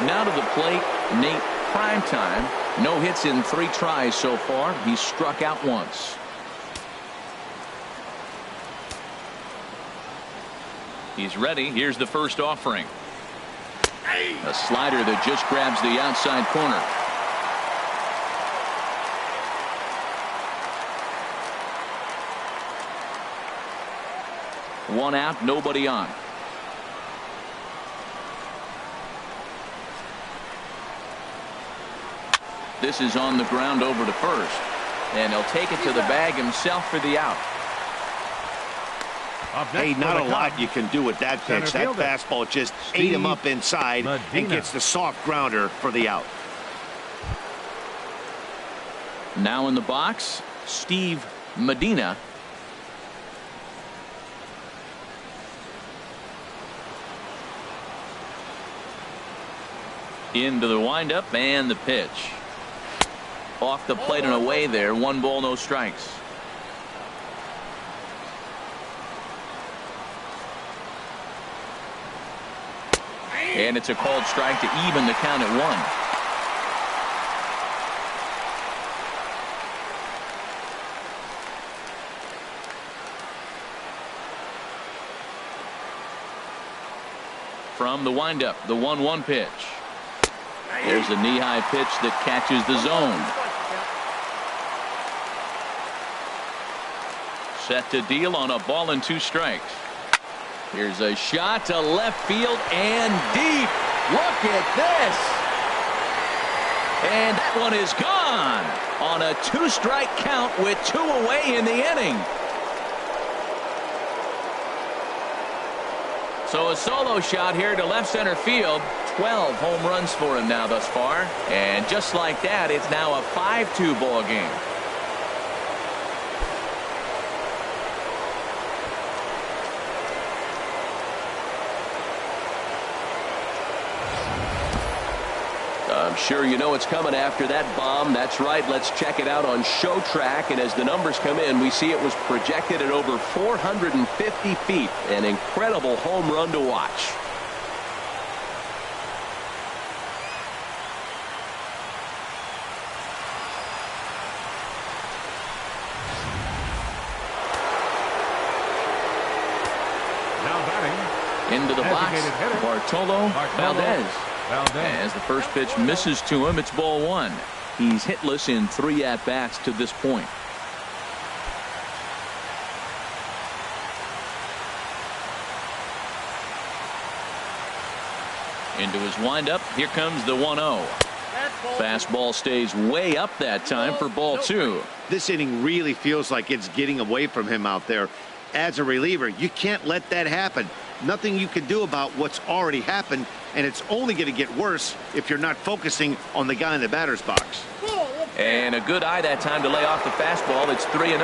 Now to the plate, Nate Primetime. No hits in 3 tries so far. He's struck out once. He's ready. Here's the first offering. A slider that just grabs the outside corner. One out, nobody on. This is on the ground over to first. And he'll take it to the bag himself for the out. Hey, not a lot you can do with that pitch. That fastball just ate him up inside and gets the soft grounder for the out. Now in the box, Steve Medina. Into the windup and the pitch. Off the plate and away there. 1 ball, no strikes. And it's a called strike to even the count at 1. From the windup, the 1-1 pitch. There's a knee-high pitch that catches the zone. Set to deal on a ball and 2 strikes. Here's a shot to left field and deep. Look at this. And that one is gone on a 2-strike count with 2 away in the inning. So a solo shot here to left center field. 12 home runs for him now thus far. And just like that, it's now a 5-2 ball game. I'm sure you know what's coming after that bomb. That's right. Let's check it out on Show Track. And as the numbers come in, we see it was projected at over 450 feet. An incredible home run to watch. Now batting. Into the box, Bartolo Valdez. As the first pitch misses to him, it's ball 1. He's hitless in 3 at-bats to this point. Into his windup. Here comes the 1-0. Fastball stays way up that time for ball 2. This inning really feels like it's getting away from him out there. As a reliever, you can't let that happen. Nothing you can do about what's already happened, and it's only going to get worse if you're not focusing on the guy in the batter's box. And a good eye that time to lay off the fastball. It's 3-0.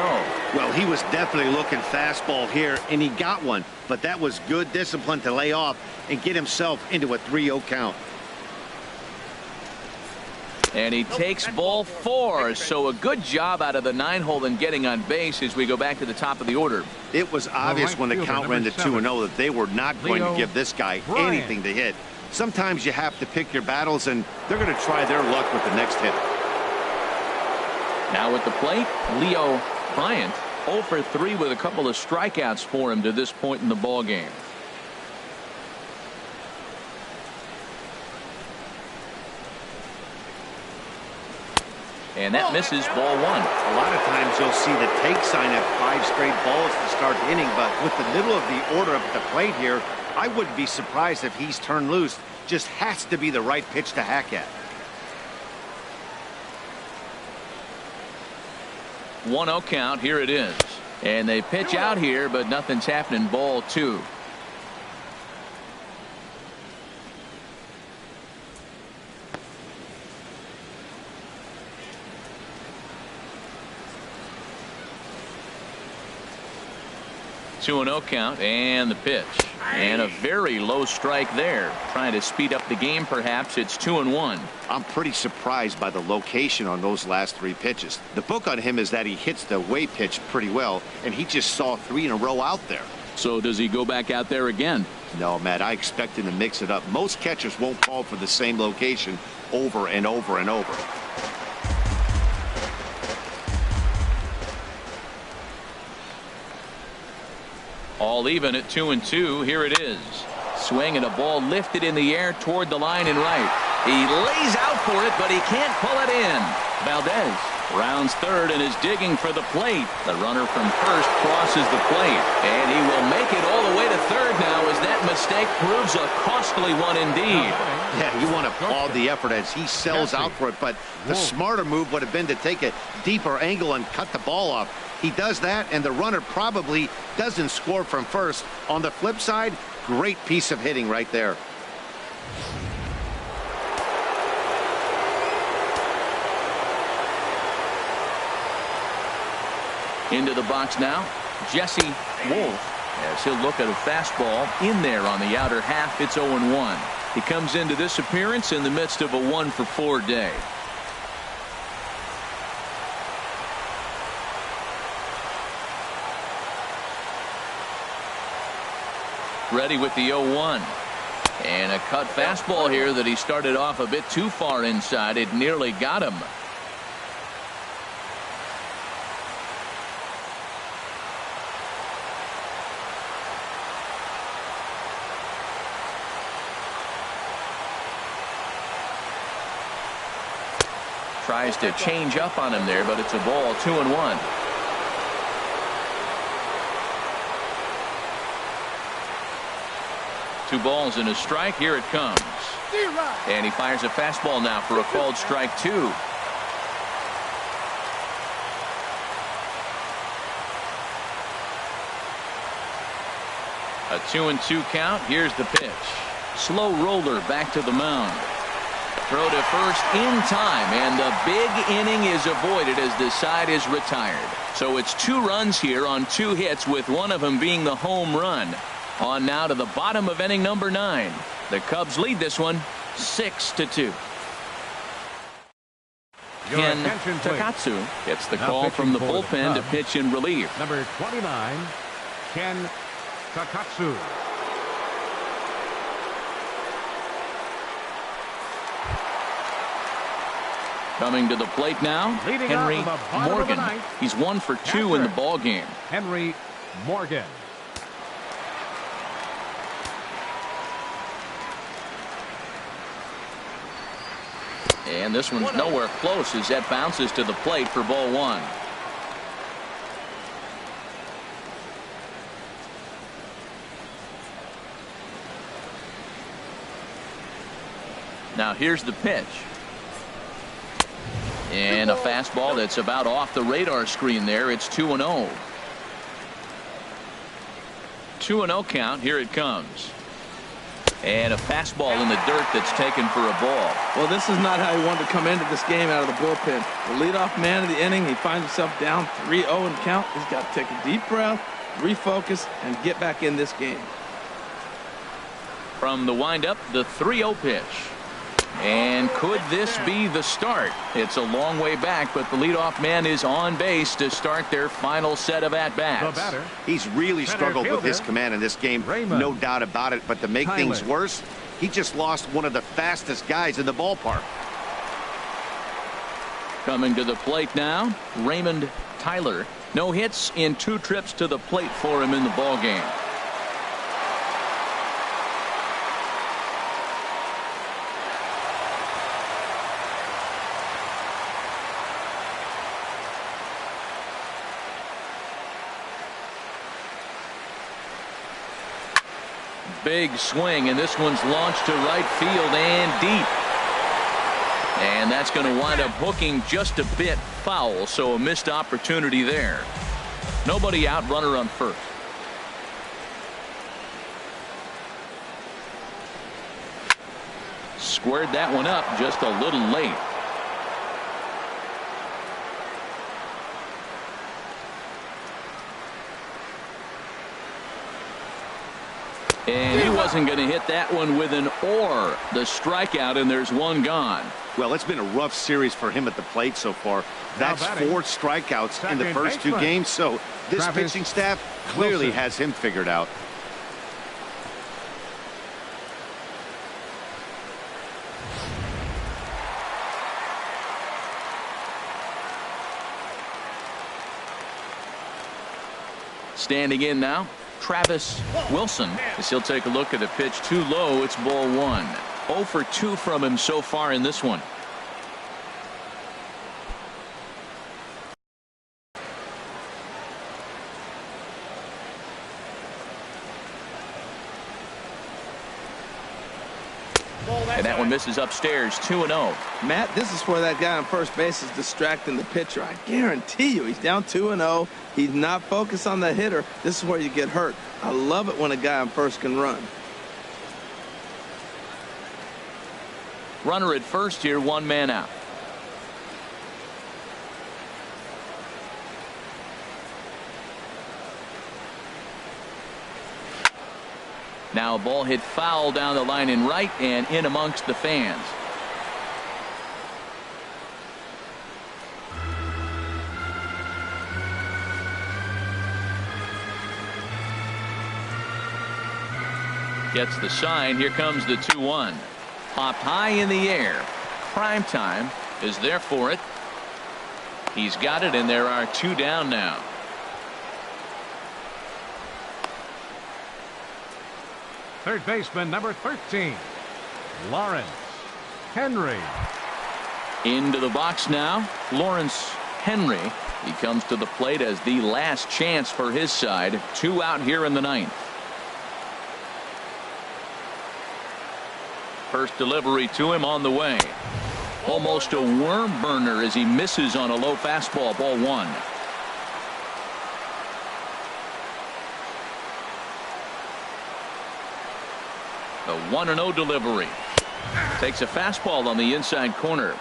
Well, he was definitely looking fastball here, and he got one. But that was good discipline to lay off and get himself into a 3-0 count. And he takes ball 4. So a good job out of the 9-hole in getting on base as we go back to the top of the order. It was obvious when the count ran to 2-0 that they were not going to give this guy anything to hit. Sometimes you have to pick your battles, and they're going to try their luck with the next hit. Now at the plate, Leo Bryant 0 for 3 with a couple of strikeouts for him to this point in the ball game. And that misses ball 1. A lot of times you'll see the take sign at 5 straight balls to start the inning, but with the middle of the order up at the plate here, I wouldn't be surprised if he's turned loose. Just has to be the right pitch to hack at. 1-0 count. Here it is. And they pitch out here, but nothing's happening. Ball 2. Two and 0 count, and the pitch, and a very low strike there, trying to speed up the game. Perhaps it's 2-1. I'm pretty surprised by the location on those last 3 pitches. The book on him is that he hits the away pitch pretty well, and he just saw 3 in a row out there. So does he go back out there again? No, Matt, I expect him to mix it up. Most catchers won't call for the same location over and over and over. All even at 2-2. Here it is. Swing and a ball lifted in the air toward the line and right. He lays out for it, but he can't pull it in. Valdez rounds third and is digging for the plate. The runner from first crosses the plate, and he will make it all the way to third now, as that mistake proves a costly one indeed. Yeah, you want to applaud the effort as he sells out for it, but the smarter move would have been to take a deeper angle and cut the ball off. He does that, and the runner probably doesn't score from first. On the flip side, great piece of hitting right there. Into the box now, Jesse Wolf, as he'll look at a fastball in there on the outer half. It's 0-1. He comes into this appearance in the midst of a 1-for-4 day. Ready with the 0-1. And a cut fastball here that he started off a bit too far inside. It nearly got him. Tries to change up on him there, but it's a ball. 2-1. Two balls and a strike. Here it comes. And he fires a fastball now for a called strike 2. A 2-2 count. Here's the pitch. Slow roller back to the mound. Throw to first in time, and the big inning is avoided as the side is retired. So it's 2 runs here on 2 hits, with one of them being the home run. On now to the bottom of inning number 9. The Cubs lead this one 6-2. Ken Takatsu gets the call from the bullpen to pitch in relief. Number 29, Ken Takatsu. Coming to the plate now, Henry Morgan. He's 1 for 2 in the ball game. Henry Morgan. And this one's nowhere close as that bounces to the plate for ball 1. Now here's the pitch. And a fastball that's about off the radar screen there. It's 2-0. 2-0 count. Here it comes. And a fastball in the dirt that's taken for a ball. Well, this is not how he wanted to come into this game out of the bullpen. The leadoff man of the inning, he finds himself down 3-0 in count. He's got to take a deep breath, refocus, and get back in this game. From the windup, the 3-0 pitch. And could this be the start? It's a long way back, but the leadoff man is on base to start their final set of at-bats. He's really struggled with his command in this game, no doubt about it. But to make things worse, he just lost one of the fastest guys in the ballpark. Coming to the plate now, Raymond Tyler. No hits in 2 trips to the plate for him in the ball game. Big swing, and this one's launched to right field and deep. And that that's going to wind up hooking just a bit foul, so a missed opportunity there. Nobody out, runner on first. Squared that one up just a little late. And he wasn't going to hit that one with an or. The strikeout, and there's one gone. Well, it's been a rough series for him at the plate so far. That's 4 strikeouts in the first 2 games, so this pitching staff clearly has him figured out. Standing in now, Travis Wilson, as he'll take a look at a pitch too low. It's ball 1. 0 for 2 from him so far in this one. And that one misses upstairs. 2-0. Matt, this is where that guy on first base is distracting the pitcher. I guarantee you he's down 2-0. He's not focused on the hitter. This is where you get hurt. I love it when a guy on first can run. Runner at first here, 1 man out. Now a ball hit foul down the line in right and in amongst the fans. Gets the sign. Here comes the 2-1. Popped high in the air. Prime time is there for it. He's got it, and there are 2 down now. Third baseman number 13, Lawrence Henry. Into the box now, Lawrence Henry. He comes to the plate as the last chance for his side. 2 out here in the 9th. First delivery to him on the way. Almost a worm burner as he misses on a low fastball. Ball 1. The 1-0 delivery. Takes a fastball on the inside corner.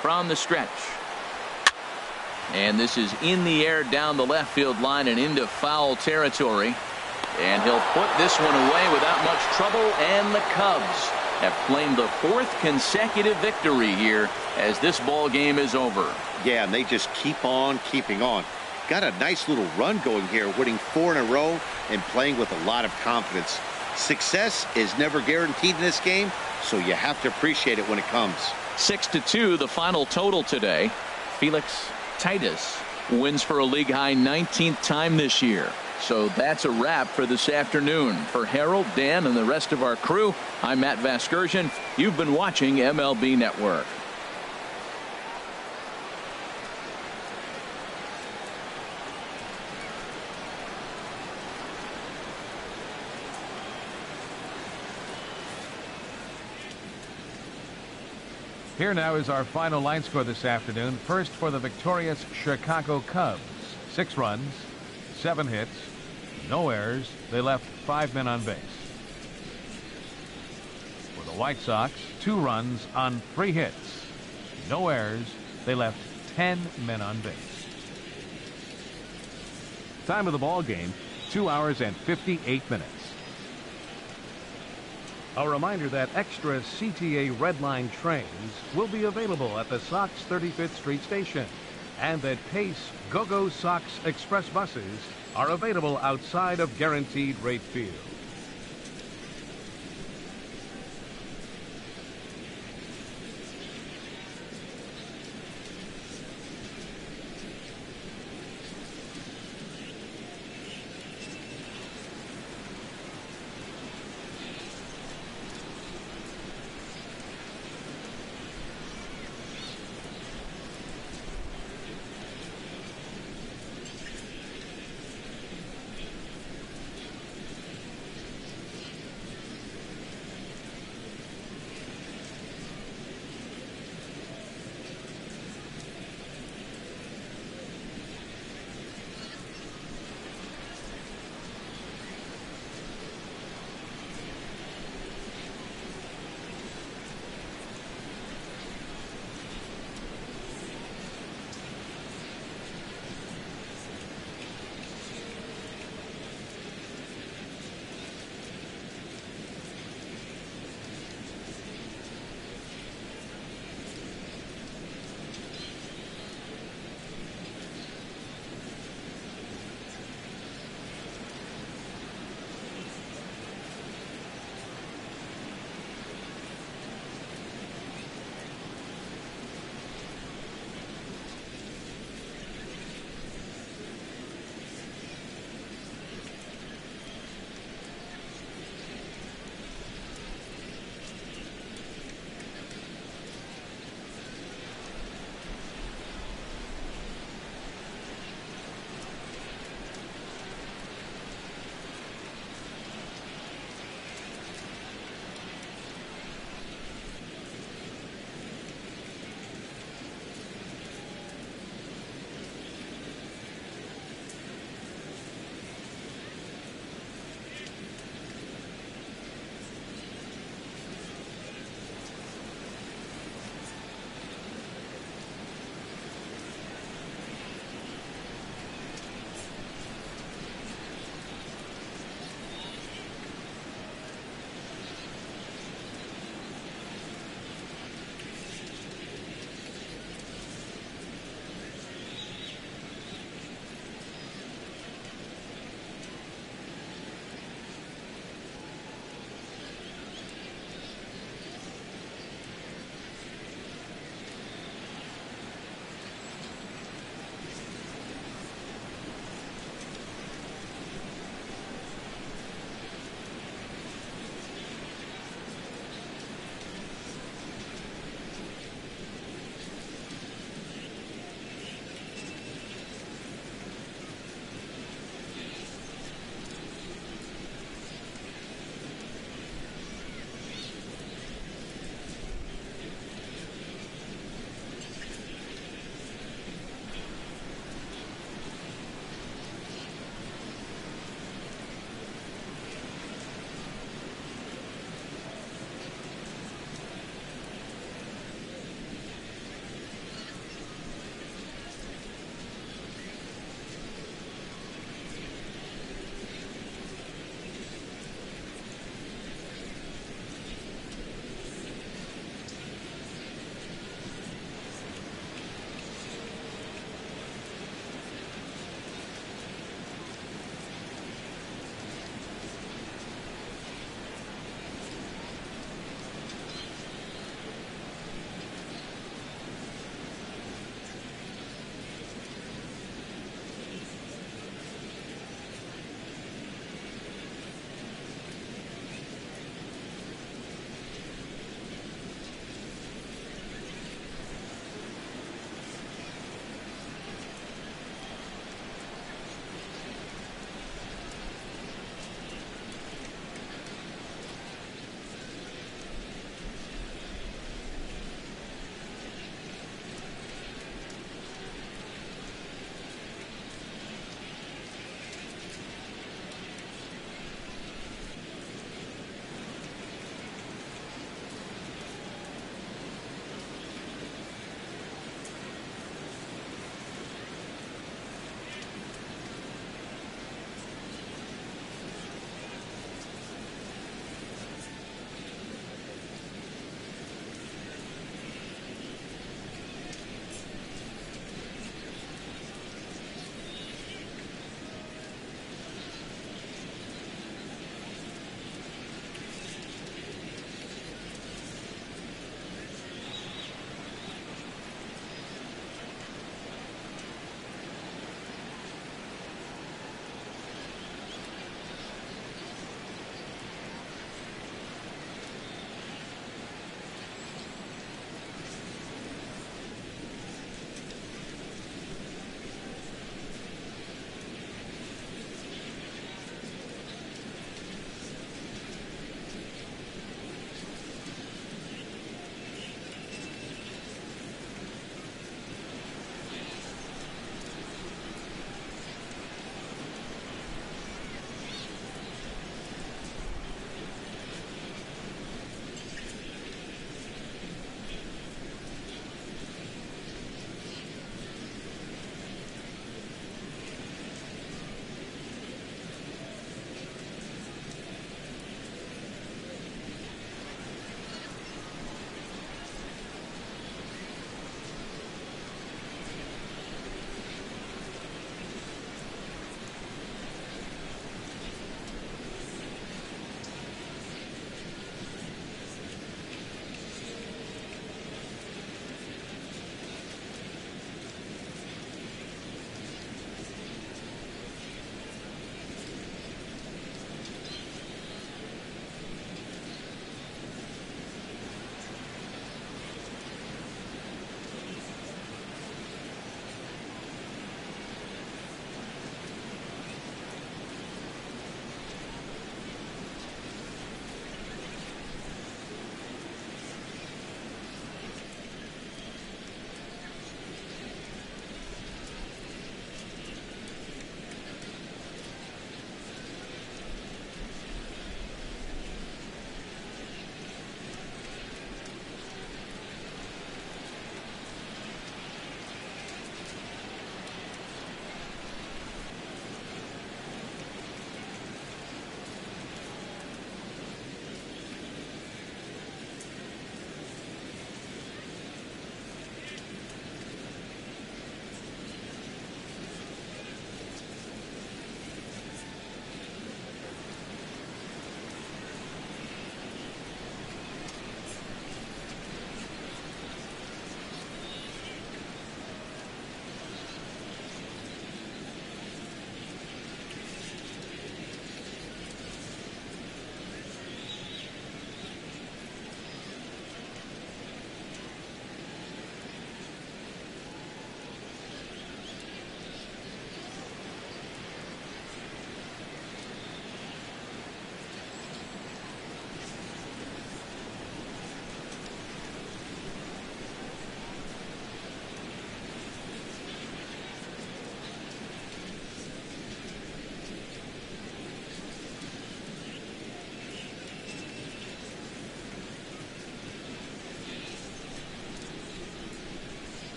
From the stretch. And this is in the air down the left field line and into foul territory. And he'll put this one away without much trouble, and the Cubs have claimed the 4th consecutive victory here as this ball game is over. Yeah, and they just keep on keeping on. Got a nice little run going here, winning 4 in a row and playing with a lot of confidence. Success is never guaranteed in this game, so you have to appreciate it when it comes. 6-2 the final total today. Felix Titus wins for a league-high 19th time this year. So that's a wrap for this afternoon. For Harold, Dan, and the rest of our crew, I'm Matt Vasgersian. You've been watching MLB Network. Here now is our final line score this afternoon. First for the victorious Chicago Cubs. 6 runs, 7 hits, no errors. They left 5 men on base. For the White Sox, 2 runs on 3 hits, no errors. They left 10 men on base. Time of the ball game, 2 hours and 58 minutes. A reminder that extra CTA Red Line trains will be available at the Soxs 35th Street station, and that Pace Go-Go Soxs Express buses are available outside of Guaranteed Rate Field.